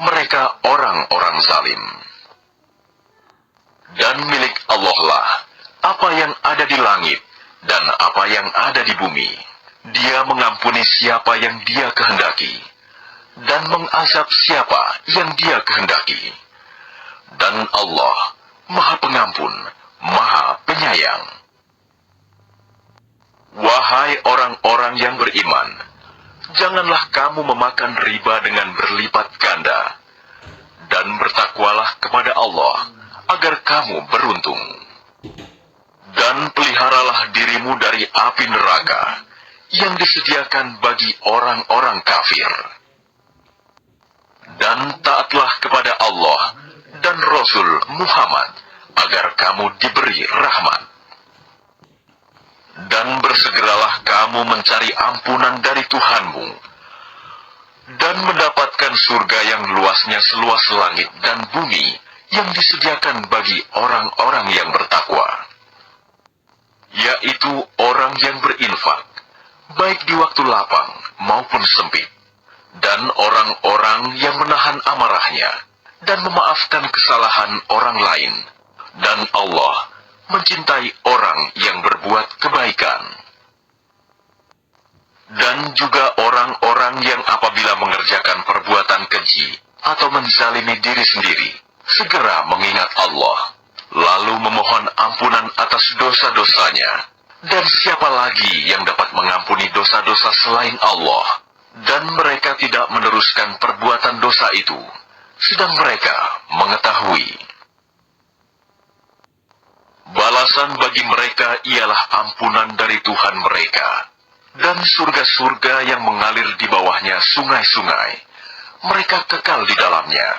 mereka orang-orang zalim. Dan milik Allah lah apa yang ada di langit dan apa yang ada di bumi. Dia mengampuni siapa yang Dia kehendaki, dan mengazab siapa yang Dia kehendaki. Dan Allah Maha Pengampun, Maha Penyayang. Wahai orang-orang yang beriman, janganlah kamu memakan riba dengan berlipat ganda, dan bertakwalah kepada Allah, agar kamu beruntung. Dan peliharalah dirimu dari api neraka, yang disediakan bagi orang-orang kafir. Dan taatlah kepada Allah dan Rasul Muhammad, agar kamu diberi rahmat. Dan bersegeralah kamu mencari ampunan dari Tuhanmu, dan mendapatkan surga yang luasnya seluas langit dan bumi, yang disediakan bagi orang-orang yang bertakwa, yaitu orang yang berinfak, baik di waktu lapang maupun sempit, dan orang-orang yang menahan amarahnya dan memaafkan kesalahan orang lain. Dan Allah mencintai orang yang berbuat kebaikan. Dan juga orang-orang yang apabila mengerjakan perbuatan keji atau menzalimi diri sendiri, segera mengingat Allah, lalu memohon ampunan atas dosa-dosanya. Dan siapa lagi yang dapat mengampuni dosa-dosa selain Allah? Dan mereka tidak meneruskan perbuatan dosa itu, sedang mereka mengetahui. Balasan bagi mereka ialah ampunan dari Tuhan mereka, dan surga-surga yang mengalir di bawahnya sungai-sungai. Mereka kekal di dalamnya,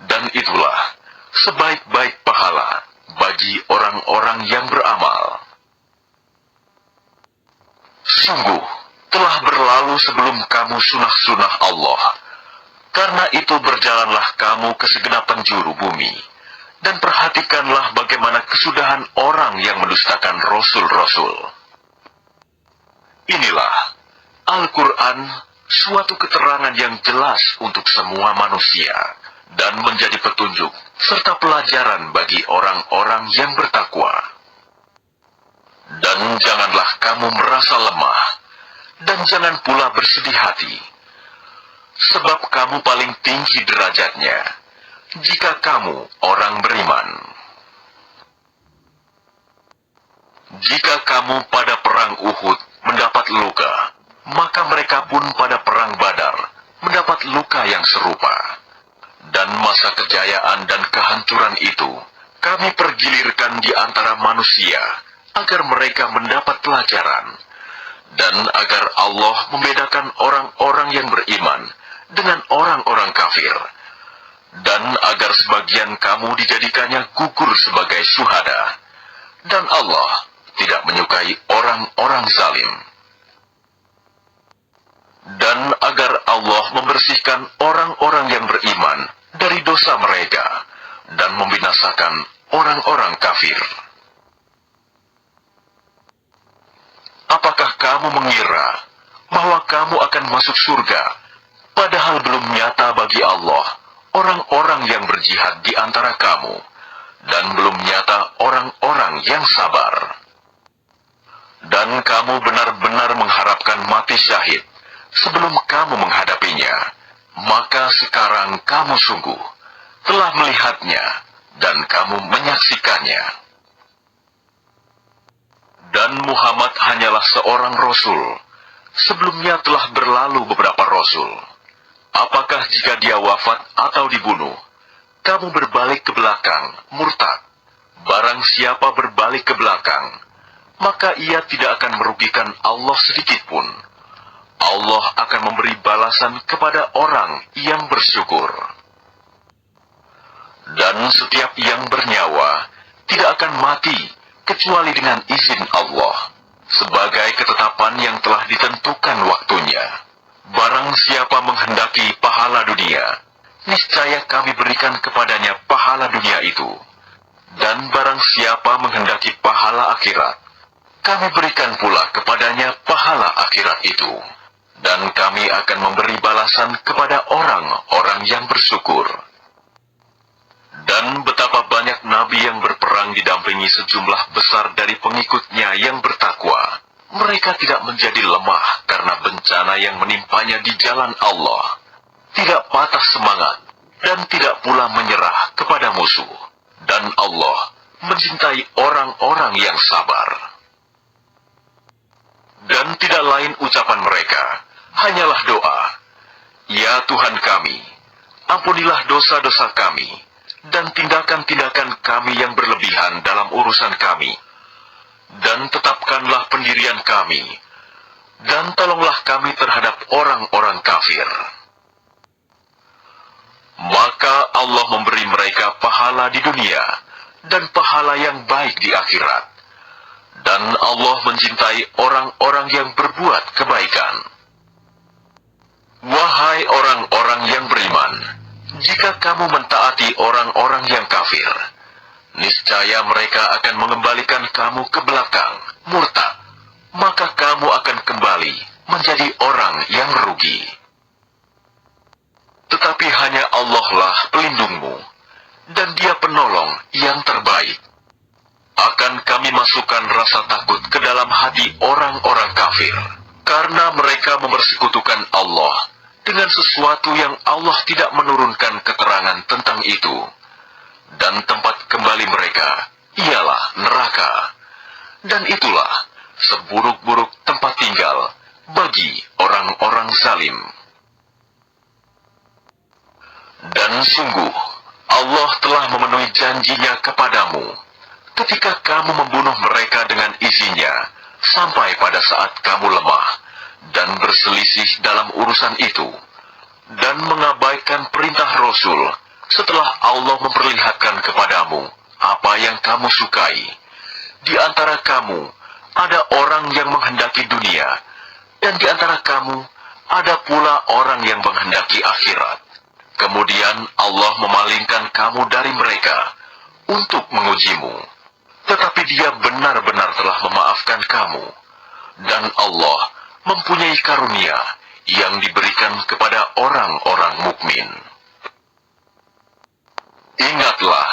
dan itulah sebaik-baik pahala bagi orang-orang yang beramal. Sungguh, telah berlalu sebelum kamu sunah-sunah Allah. Karena itu berjalanlah kamu ke segenap penjuru bumi, dan perhatikanlah bagaimana kesudahan orang yang mendustakan Rasul-Rasul. Inilah Al-Quran, suatu keterangan yang jelas untuk semua manusia, dan menjadi petunjuk serta pelajaran bagi orang-orang yang bertakwa. Dan janganlah kamu merasa lemah, dan jangan pula bersedih hati, sebab kamu paling tinggi derajatnya, jika kamu orang beriman. Jika kamu pada perang Uhud mendapat luka, maka mereka pun pada perang Badar mendapat luka yang serupa. Dan masa kejayaan dan kehancuran itu kami pergilirkan di antara manusia agar mereka mendapat pelajaran, dan agar Allah membedakan orang-orang yang beriman dengan orang-orang kafir, dan agar sebagian kamu dijadikannya gugur sebagai syuhada, dan Allah tidak menyukai orang-orang zalim. Dan agar Allah membersihkan orang-orang yang beriman dari dosa mereka dan membinasakan orang-orang kafir. Apakah kamu mengira bahwa kamu akan masuk surga, padahal belum nyata bagi Allah orang-orang yang berjihad di antara kamu, dan belum nyata orang-orang yang sabar? Dan kamu benar-benar mengharapkan mati syahid sebelum kamu menghadapinya, maka sekarang kamu sungguh telah melihatnya dan kamu menyaksikannya. Dan Muhammad hanyalah seorang rasul, sebelumnya telah berlalu beberapa rasul. Apakah jika dia wafat atau dibunuh, kamu berbalik ke belakang, murtad? Barang siapa berbalik ke belakang, maka ia tidak akan merugikan Allah sedikit pun. Allah akan memberi balasan kepada orang yang bersyukur. Dan setiap yang bernyawa tidak akan mati kecuali dengan izin Allah, sebagai ketetapan yang telah ditentukan waktunya. Barang siapa menghendaki pahala dunia, niscaya kami berikan kepadanya pahala dunia itu. Dan barang siapa menghendaki pahala akhirat, kami berikan pula kepadanya pahala akhirat itu. Dan kami akan memberi balasan kepada orang-orang yang bersyukur. Dan betapa banyak nabi yang berperang didampingi sejumlah besar dari pengikutnya yang bertakwa. Mereka tidak menjadi lemah karena bencana yang menimpanya di jalan Allah, tidak patah semangat, dan tidak pula menyerah kepada musuh. Dan Allah mencintai orang-orang yang sabar. Dan tidak lain ucapan mereka, hanyalah doa, "Ya Tuhan kami, ampunilah dosa-dosa kami, dan tindakan-tindakan kami yang berlebihan dalam urusan kami, dan tetapkanlah pendirian kami, dan tolonglah kami terhadap orang-orang kafir." Maka Allah memberi mereka pahala di dunia, dan pahala yang baik di akhirat. Dan Allah mencintai orang-orang yang berbuat kebaikan. Wahai orang-orang yang beriman, jika kamu mentaati orang-orang yang kafir, niscaya mereka akan mengembalikan kamu ke belakang, murtad, maka kamu akan kembali menjadi orang yang rugi. Tetapi hanya Allah lah pelindungmu, dan Dia penolong yang terbaik. Akan kami masukkan rasa takut ke dalam hati orang-orang kafir, karena mereka mempersekutukan Allah dengan sesuatu yang Allah tidak menurunkan keterangan tentang itu. Dan tempat kembali mereka ialah neraka. Dan itulah seburuk-buruk tempat tinggal bagi orang-orang zalim. Dan sungguh, Allah telah memenuhi janjinya kepadamu ketika kamu membunuh mereka dengan izinnya, sampai pada saat kamu lemah dan berselisih dalam urusan itu, dan mengabaikan perintah Rasul setelah Allah memperlihatkan kepadamu apa yang kamu sukai. Di antara kamu ada orang yang menghendaki dunia, dan di antara kamu ada pula orang yang menghendaki akhirat. Kemudian Allah memalingkan kamu dari mereka untuk mengujimu. Tetapi Dia benar-benar telah memaafkan kamu. Dan Allah mempunyai karunia yang diberikan kepada orang-orang mukmin. Ingatlah,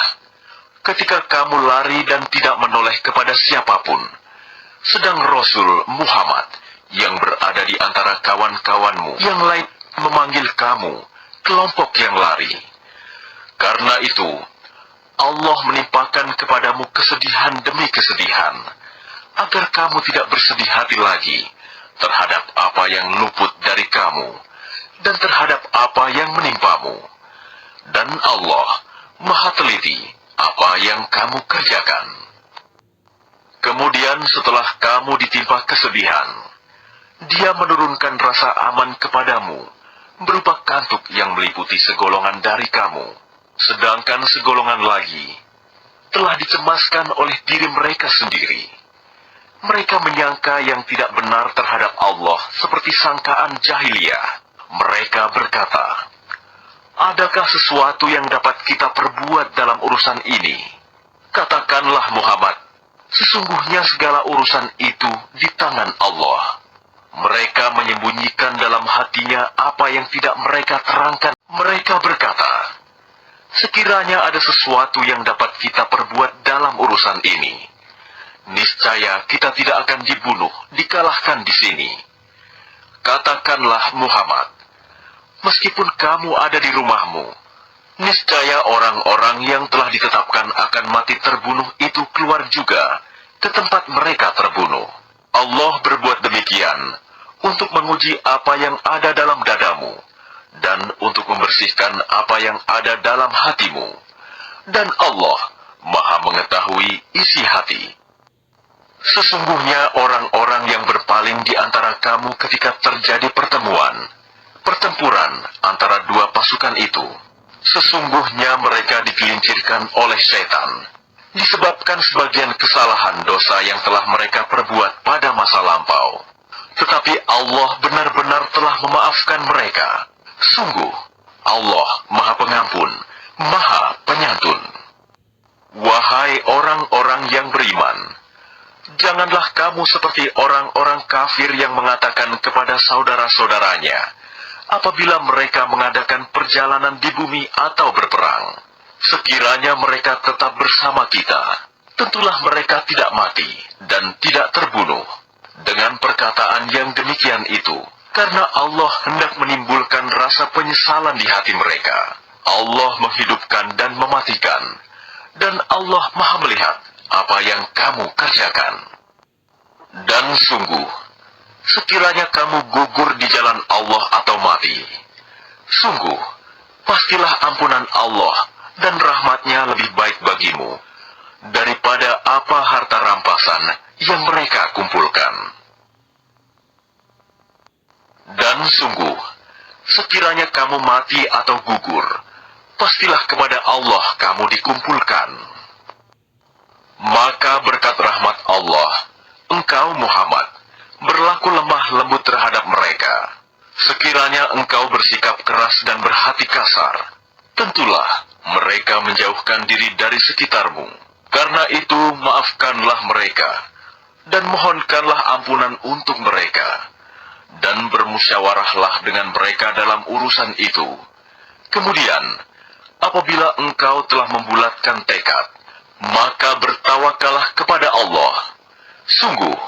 ketika kamu lari dan tidak menoleh kepada siapapun, sedang Rasul Muhammad yang berada di antara kawan-kawanmu yang lain memanggil kamu, kelompok yang lari. Karena itu, Allah menimpakan kepadamu kesedihan demi kesedihan, agar kamu tidak bersedih hati lagi terhadap apa yang luput dari kamu, dan terhadap apa yang menimpamu. Dan Allah Maha teliti apa yang kamu kerjakan. Kemudian setelah kamu ditimpa kesedihan, Dia menurunkan rasa aman kepadamu, berupa kantuk yang meliputi segolongan dari kamu. Sedangkan segolongan lagi telah dicemaskan oleh diri mereka sendiri. Mereka menyangka yang tidak benar terhadap Allah seperti sangkaan jahiliyah. Mereka berkata, adakah sesuatu yang dapat kita perbuat dalam urusan ini? Katakanlah Muhammad, sesungguhnya segala urusan itu di tangan Allah. Mereka menyembunyikan dalam hatinya apa yang tidak mereka terangkan. Mereka berkata, sekiranya ada sesuatu yang dapat kita perbuat dalam urusan ini, niscaya kita tidak akan dibunuh, dikalahkan di sini. Katakanlah Muhammad, meskipun kamu ada di rumahmu, niscaya orang-orang yang telah ditetapkan akan mati terbunuh itu keluar juga ke tempat mereka terbunuh. Allah berbuat demikian untuk menguji apa yang ada dalam dadamu, dan untuk membersihkan apa yang ada dalam hatimu. Dan Allah Maha mengetahui isi hati. Sesungguhnya orang-orang yang berpaling di antara kamu ketika terjadi pertempuran antara dua pasukan itu, sesungguhnya mereka digelincirkan oleh setan, disebabkan sebagian kesalahan dosa yang telah mereka perbuat pada masa lampau. Tetapi Allah benar-benar telah memaafkan mereka. Sungguh, Allah Maha Pengampun, Maha Penyantun. Wahai orang-orang yang beriman, janganlah kamu seperti orang-orang kafir yang mengatakan kepada saudara-saudaranya, apabila mereka mengadakan perjalanan di bumi atau berperang, sekiranya mereka tetap bersama kita, tentulah mereka tidak mati dan tidak terbunuh. Dengan perkataan yang demikian itu, karena Allah hendak menimbulkan rasa penyesalan di hati mereka, Allah menghidupkan dan mematikan, dan Allah Maha melihat apa yang kamu kerjakan. Dan sungguh, sekiranya kamu gugur di jalan Allah atau mati, sungguh, pastilah ampunan Allah dan rahmatnya lebih baik bagimu daripada apa harta rampasan yang mereka kumpulkan. Dan sungguh, sekiranya kamu mati atau gugur, pastilah kepada Allah kamu dikumpulkan. Maka berkat rahmat Allah, engkau Muhammad berlaku lemah lembut terhadap mereka. Sekiranya engkau bersikap keras dan berhati kasar, tentulah mereka menjauhkan diri dari sekitarmu. Karena itu maafkanlah mereka, dan mohonkanlah ampunan untuk mereka, dan bermusyawarahlah dengan mereka dalam urusan itu. Kemudian, apabila engkau telah membulatkan tekad, maka bertawakallah kepada Allah. Sungguh,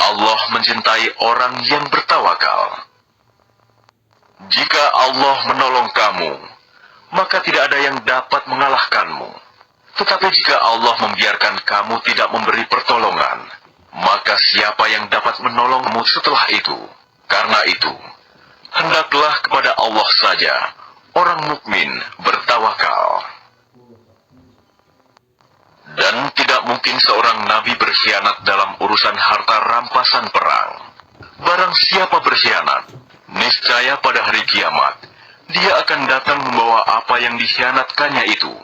Allah mencintai orang yang bertawakal. Jika Allah menolong kamu, maka tidak ada yang dapat mengalahkanmu. Tetapi jika Allah membiarkan kamu tidak memberi pertolongan, maka siapa yang dapat menolongmu setelah itu? Karena itu, hendaklah kepada Allah saja orang mukmin bertawakal. Dan tidak mungkin seorang nabi berkhianat dalam urusan harta rampasan perang. Barang siapa berkhianat, niscaya pada hari kiamat, dia akan datang membawa apa yang dikhianatkannya itu.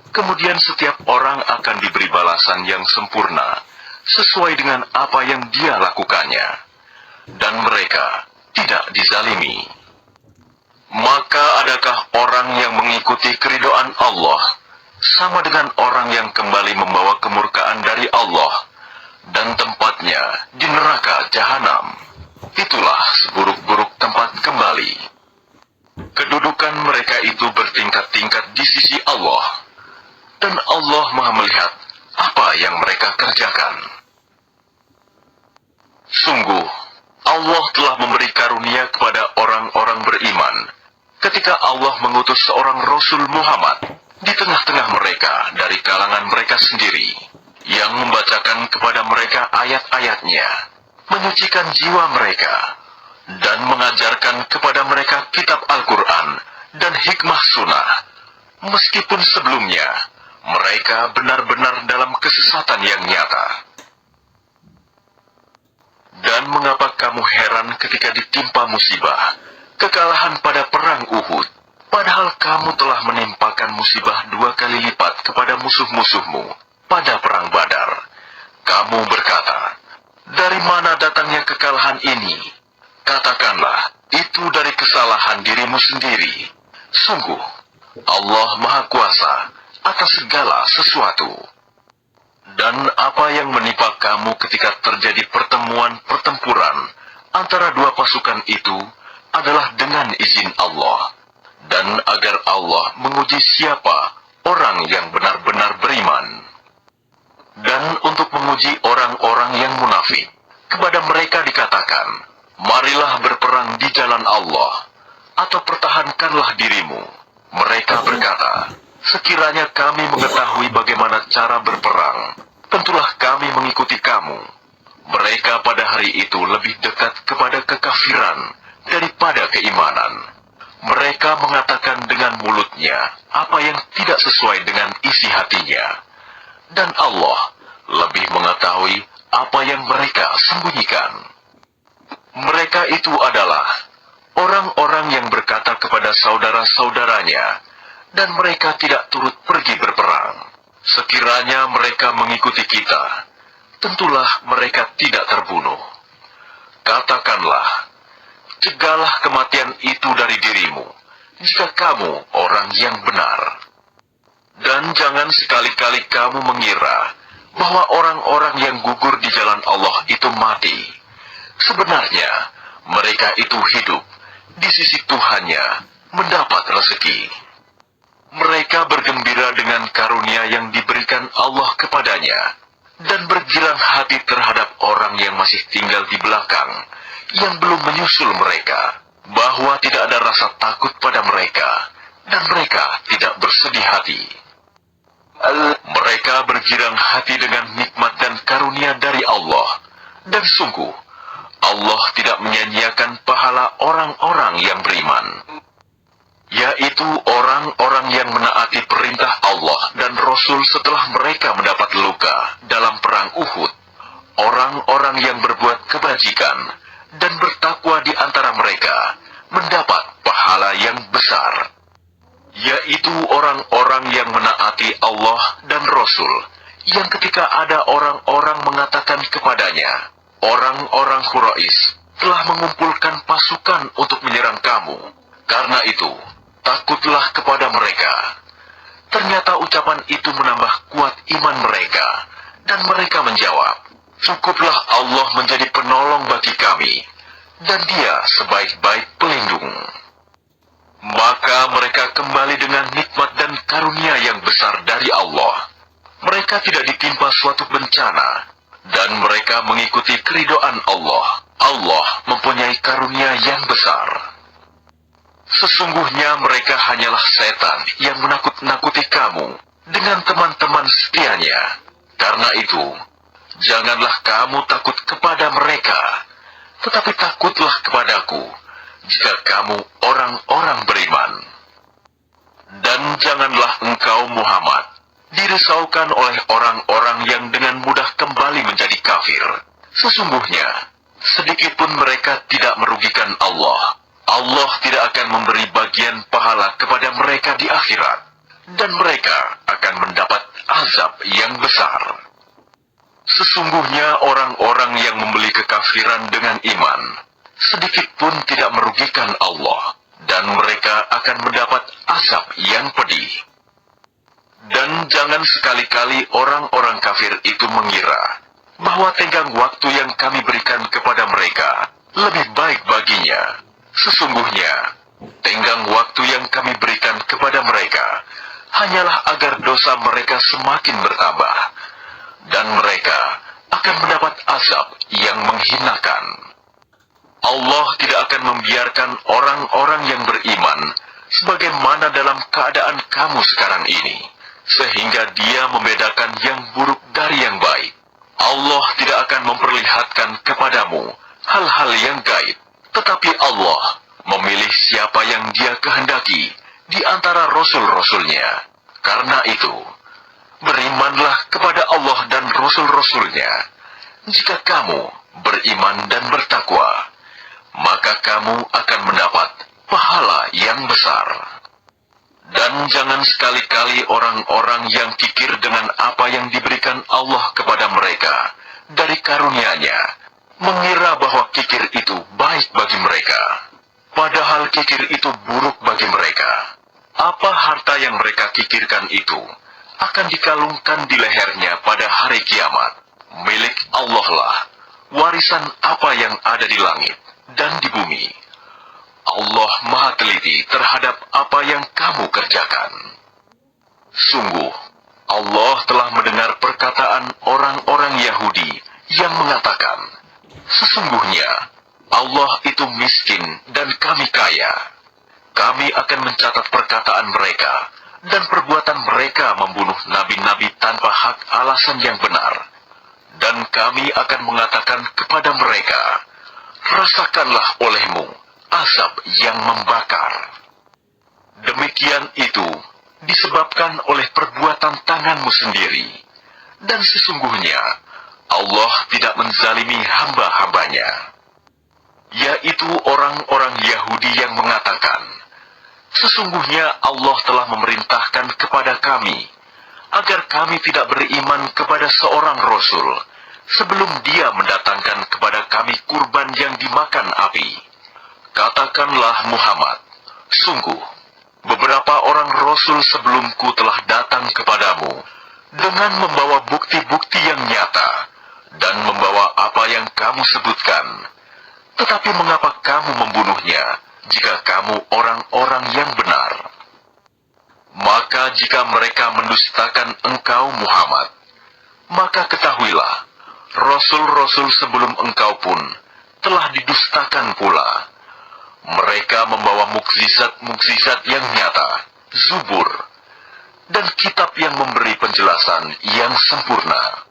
Kemudian setiap orang akan diberi balasan yang sempurna, sesuai dengan apa yang dia lakukannya. Dan mereka tidak dizalimi. Maka adakah orang yang mengikuti keridhaan Allah, sama dengan orang yang kembali membawa kemurkaan dari Allah, dan tempatnya di neraka jahanam. Itulah seburuk-buruk tempat kembali. Kedudukan mereka itu bertingkat-tingkat di sisi Allah, dan Allah Maha melihat apa yang mereka kerjakan. Sungguh, Allah telah memberi karunia kepada orang-orang beriman ketika Allah mengutus seorang Rasul Muhammad di tengah-tengah mereka dari kalangan mereka sendiri, yang membacakan kepada mereka ayat-ayatnya, menyucikan jiwa mereka, dan mengajarkan kepada mereka kitab Al-Quran dan hikmah sunnah, meskipun sebelumnya mereka benar-benar dalam kesesatan yang nyata. Dan mengapa kamu heran ketika ditimpa musibah, kekalahan pada perang Uhud, padahal kamu telah menimpakan musibah 2 kali lipat kepada musuh-musuhmu pada perang Badar? Kamu berkata, dari mana datangnya kekalahan ini? Katakanlah, itu dari kesalahan dirimu sendiri. Sungguh, Allah Maha Kuasa atas segala sesuatu. Dan apa yang menimpa kamu ketika terjadi pertempuran antara dua pasukan itu adalah dengan izin Allah, dan agar Allah menguji siapa orang yang benar-benar beriman. Dan untuk menguji orang-orang yang munafik, kepada mereka dikatakan, marilah berperang di jalan Allah, atau pertahankanlah dirimu. Mereka berkata, sekiranya kami mengetahui bagaimana cara berperang, tentulah kami mengikuti kamu. Mereka pada hari itu lebih dekat kepada kekafiran daripada keimanan. Mereka mengatakan dengan mulutnya apa yang tidak sesuai dengan isi hatinya. Dan Allah lebih mengetahui apa yang mereka sembunyikan. Mereka itu adalah orang-orang yang berkata kepada saudara-saudaranya, dan mereka tidak turut pergi berperang. Sekiranya mereka mengikuti kita, tentulah mereka tidak terbunuh. Katakanlah, cegahlah kematian itu dari dirimu, jika kamu orang yang benar. Dan jangan sekali-kali kamu mengira bahwa orang-orang yang gugur di jalan Allah itu mati. Sebenarnya, mereka itu hidup di sisi Tuhannya, mendapat rezeki. Mereka bergembira dengan karunia yang diberikan Allah kepadanya, dan bergirang hati terhadap orang yang masih tinggal di belakang, yang belum menyusul mereka, bahwa tidak ada rasa takut pada mereka, dan mereka tidak bersedih hati. Mereka bergirang hati dengan nikmat dan karunia dari Allah, dan sungguh, Allah tidak menyanyiakan pahala orang-orang yang beriman, yaitu orang-orang yang menaati perintah Allah dan Rasul setelah mereka mendapat luka dalam perang Uhud, orang-orang yang berbuat kebajikan dan bertakwa di antara mereka mendapat pahala yang besar, yaitu orang-orang yang menaati Allah dan Rasul, yang ketika ada orang-orang mengatakan kepadanya, orang-orang Quraisy telah mengumpulkan pasukan untuk menyerang kamu, karena itu takutlah kepada mereka. Ternyata ucapan itu menambah kuat iman mereka, dan mereka menjawab, cukuplah Allah menjadi penolong bagi kami, dan Dia sebaik-baik pelindung. Maka mereka kembali dengan nikmat dan karunia yang besar dari Allah. Mereka tidak ditimpa suatu bencana, dan mereka mengikuti keridhaan Allah. Allah mempunyai karunia yang besar. Sesungguhnya mereka hanyalah setan yang menakut-nakuti kamu dengan teman-teman setianya. Karena itu, janganlah kamu takut kepada mereka, tetapi takutlah kepadaku, jika kamu orang-orang beriman. Dan janganlah engkau Muhammad dirisaukan oleh orang-orang yang dengan mudah kembali menjadi kafir. Sesungguhnya, sedikitpun mereka tidak merugikan Allah. Allah tidak akan memberi bagian pahala kepada mereka di akhirat, dan mereka akan mendapat azab yang besar. Sesungguhnya orang-orang yang membeli kekafiran dengan iman, sedikitpun tidak merugikan Allah, dan mereka akan mendapat azab yang pedih. Dan jangan sekali-kali orang-orang kafir itu mengira bahwa tenggang waktu yang kami berikan kepada mereka lebih baik baginya. Sesungguhnya, tenggang waktu yang kami berikan kepada mereka hanyalah agar dosa mereka semakin bertambah, dan mereka akan mendapat azab yang menghinakan. Allah tidak akan membiarkan orang-orang yang beriman sebagaimana dalam keadaan kamu sekarang ini, sehingga Dia membedakan yang buruk dari yang baik. Allah tidak akan memperlihatkan kepadamu hal-hal yang gaib, tetapi Allah memilih siapa yang Dia kehendaki di antara rasul-rasulnya. Karena itu, berimanlah kepada Allah dan rasul-rasulnya. Jika kamu beriman dan bertakwa, maka kamu akan mendapat pahala yang besar. Dan jangan sekali-kali orang-orang yang kikir dengan apa yang diberikan Allah kepada mereka dari karunia-Nya, mengira bahwa kikir itu baik bagi mereka, padahal kikir itu buruk bagi mereka. Apa harta yang mereka kikirkan itu akan dikalungkan di lehernya pada hari kiamat. Milik Allah lah warisan apa yang ada di langit dan di bumi. Allah Maha Teliti terhadap apa yang kamu kerjakan. Sungguh, Allah telah mendengar perkataan orang-orang Yahudi yang mengatakan, sesungguhnya Allah itu miskin dan kami kaya. Kami akan mencatat perkataan mereka dan perbuatan mereka membunuh nabi-nabi tanpa hak alasan yang benar. Dan kami akan mengatakan kepada mereka, rasakanlah olehmu azab yang membakar. Demikian itu disebabkan oleh perbuatan tanganmu sendiri. Dan sesungguhnya Allah tidak menzalimi hamba-hambanya, yaitu orang-orang Yahudi yang mengatakan, sesungguhnya Allah telah memerintahkan kepada kami agar kami tidak beriman kepada seorang rasul sebelum Dia mendatangkan kepada kami kurban yang dimakan api. Katakanlah Muhammad, sungguh beberapa orang rasul sebelumku telah datang kepadamu dengan membawa bukti-bukti yang nyata dan membawa apa yang kamu sebutkan. Tetapi mengapa kamu membunuhnya jika kamu orang-orang yang benar? Maka jika mereka mendustakan engkau Muhammad, maka ketahuilah, rasul-rasul sebelum engkau pun telah didustakan pula. Mereka membawa mukjizat-mukjizat yang nyata, zubur, dan kitab yang memberi penjelasan yang sempurna.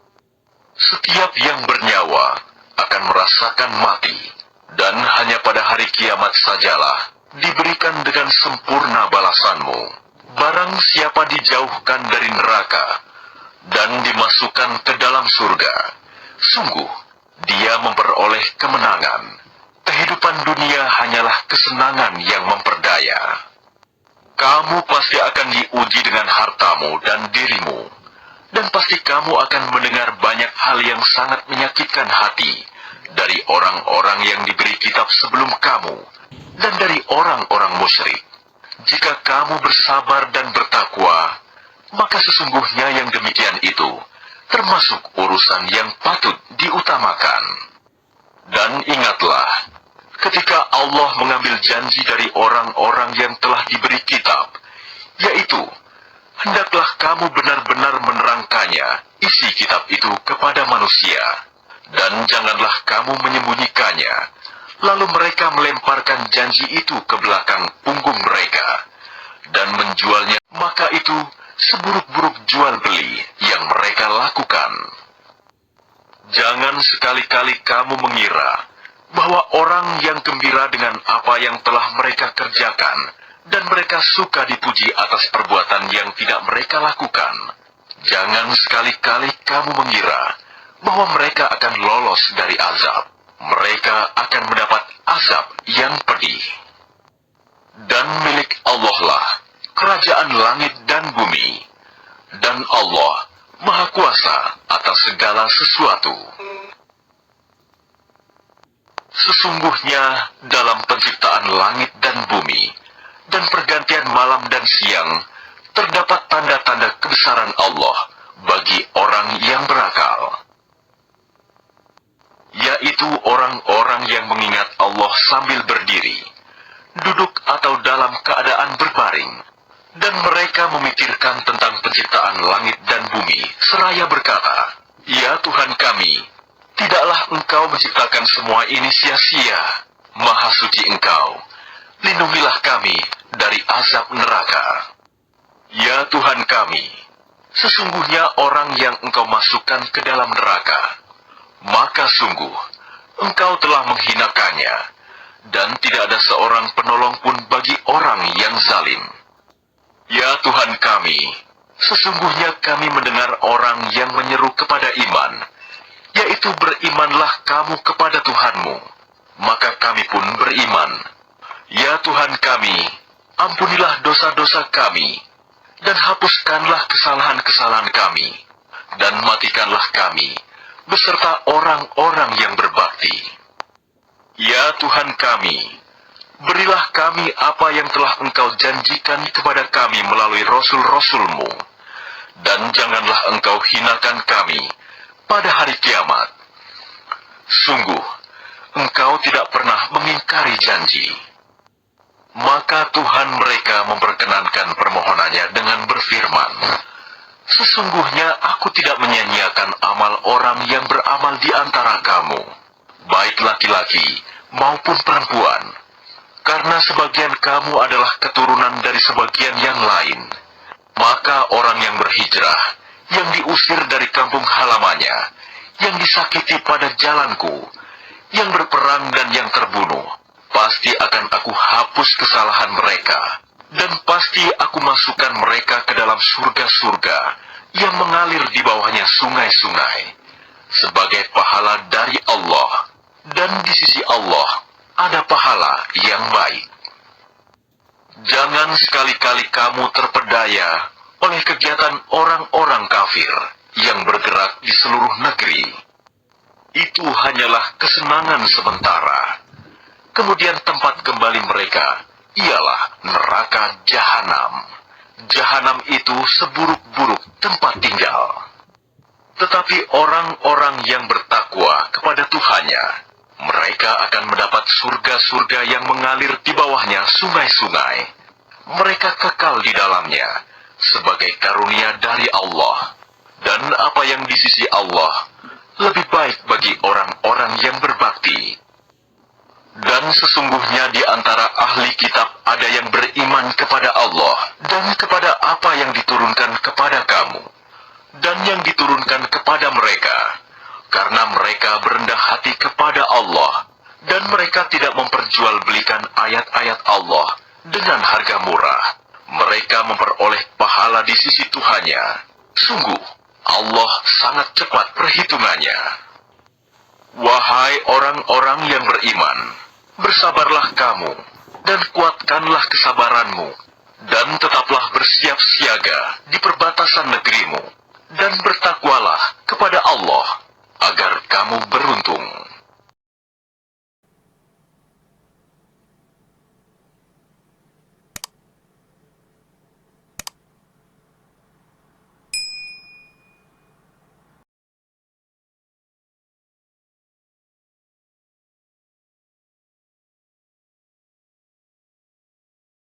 Setiap yang bernyawa akan merasakan mati, dan hanya pada hari kiamat sajalah diberikan dengan sempurna balasanmu. Barang siapa dijauhkan dari neraka dan dimasukkan ke dalam surga, sungguh dia memperoleh kemenangan. Kehidupan dunia hanyalah kesenangan yang memperdaya. Kamu pasti akan diuji dengan hartamu dan dirimu, dan pasti kamu akan mendengar banyak hal yang sangat menyakitkan hati dari orang-orang yang diberi kitab sebelum kamu dan dari orang-orang musyrik. Jika kamu bersabar dan bertakwa, maka sesungguhnya yang demikian itu termasuk urusan yang patut diutamakan. Dan ingatlah, ketika Allah mengambil janji dari orang-orang yang telah diberi kitab, yaitu, hendaklah kamu benar-benar menerangkannya, isi kitab itu kepada manusia, dan janganlah kamu menyembunyikannya. Lalu mereka melemparkan janji itu ke belakang punggung mereka dan menjualnya, maka itu seburuk-buruk jual beli yang mereka lakukan. Jangan sekali-kali kamu mengira bahwa orang yang gembira dengan apa yang telah mereka kerjakan dan mereka suka dipuji atas perbuatan yang tidak mereka lakukan. Jangan sekali-kali kamu mengira bahwa mereka akan lolos dari azab. Mereka akan mendapat azab yang pedih. Dan milik Allah lah kerajaan langit dan bumi, dan Allah Maha Kuasa atas segala sesuatu. Sesungguhnya dalam penciptaan langit dan bumi, dan pergantian malam dan siang, terdapat tanda-tanda kebesaran Allah bagi orang yang berakal, yaitu orang-orang yang mengingat Allah sambil berdiri, duduk atau dalam keadaan berbaring, dan mereka memikirkan tentang penciptaan langit dan bumi, seraya berkata, ya Tuhan kami, tidaklah Engkau menciptakan semua ini sia-sia. Maha suci Engkau, lindungilah kami dari azab neraka. Ya Tuhan kami, sesungguhnya orang yang Engkau masukkan ke dalam neraka, maka sungguh Engkau telah menghinakannya, dan tidak ada seorang penolong pun bagi orang yang zalim. Ya Tuhan kami, sesungguhnya kami mendengar orang yang menyeru kepada iman, yaitu berimanlah kamu kepada Tuhanmu, maka kami pun beriman. Ya Tuhan kami, ampunilah dosa-dosa kami, dan hapuskanlah kesalahan-kesalahan kami, dan matikanlah kami beserta orang-orang yang berbakti. Ya Tuhan kami, berilah kami apa yang telah Engkau janjikan kepada kami melalui Rasul-Rasul-Mu, dan janganlah Engkau hinakan kami pada hari kiamat. Sungguh, Engkau tidak pernah mengingkari janji. Maka Tuhan mereka memperkenankan permohonannya dengan berfirman, sesungguhnya aku tidak menyanyiakan amal orang yang beramal di antara kamu, baik laki-laki maupun perempuan, karena sebagian kamu adalah keturunan dari sebagian yang lain. Maka orang yang berhijrah, yang diusir dari kampung halamannya, yang disakiti pada jalanku, yang berperang dan yang terbunuh, pasti akan aku hapus kesalahan mereka, dan pasti aku masukkan mereka ke dalam surga-surga yang mengalir di bawahnya sungai-sungai, sebagai pahala dari Allah, dan di sisi Allah ada pahala yang baik. Jangan sekali-kali kamu terpedaya oleh kegiatan orang-orang kafir yang bergerak di seluruh negeri. Itu hanyalah kesenangan sementara. Kemudian tempat kembali mereka ialah neraka jahanam. Jahanam itu seburuk-buruk tempat tinggal. Tetapi orang-orang yang bertakwa kepada Tuhannya, mereka akan mendapat surga-surga yang mengalir di bawahnya sungai-sungai. Mereka kekal di dalamnya sebagai karunia dari Allah. Dan apa yang di sisi Allah lebih baik bagi orang-orang yang berbakti. Dan sesungguhnya di antara ahli kitab ada yang beriman kepada Allah dan kepada apa yang diturunkan kepada kamu, dan yang diturunkan kepada mereka, karena mereka berendah hati kepada Allah, dan mereka tidak memperjualbelikan ayat-ayat Allah dengan harga murah. Mereka memperoleh pahala di sisi Tuhannya. Sungguh, Allah sangat cepat perhitungannya. Wahai orang-orang yang beriman, bersabarlah kamu, dan kuatkanlah kesabaranmu, dan tetaplah bersiap siaga di perbatasan negerimu, dan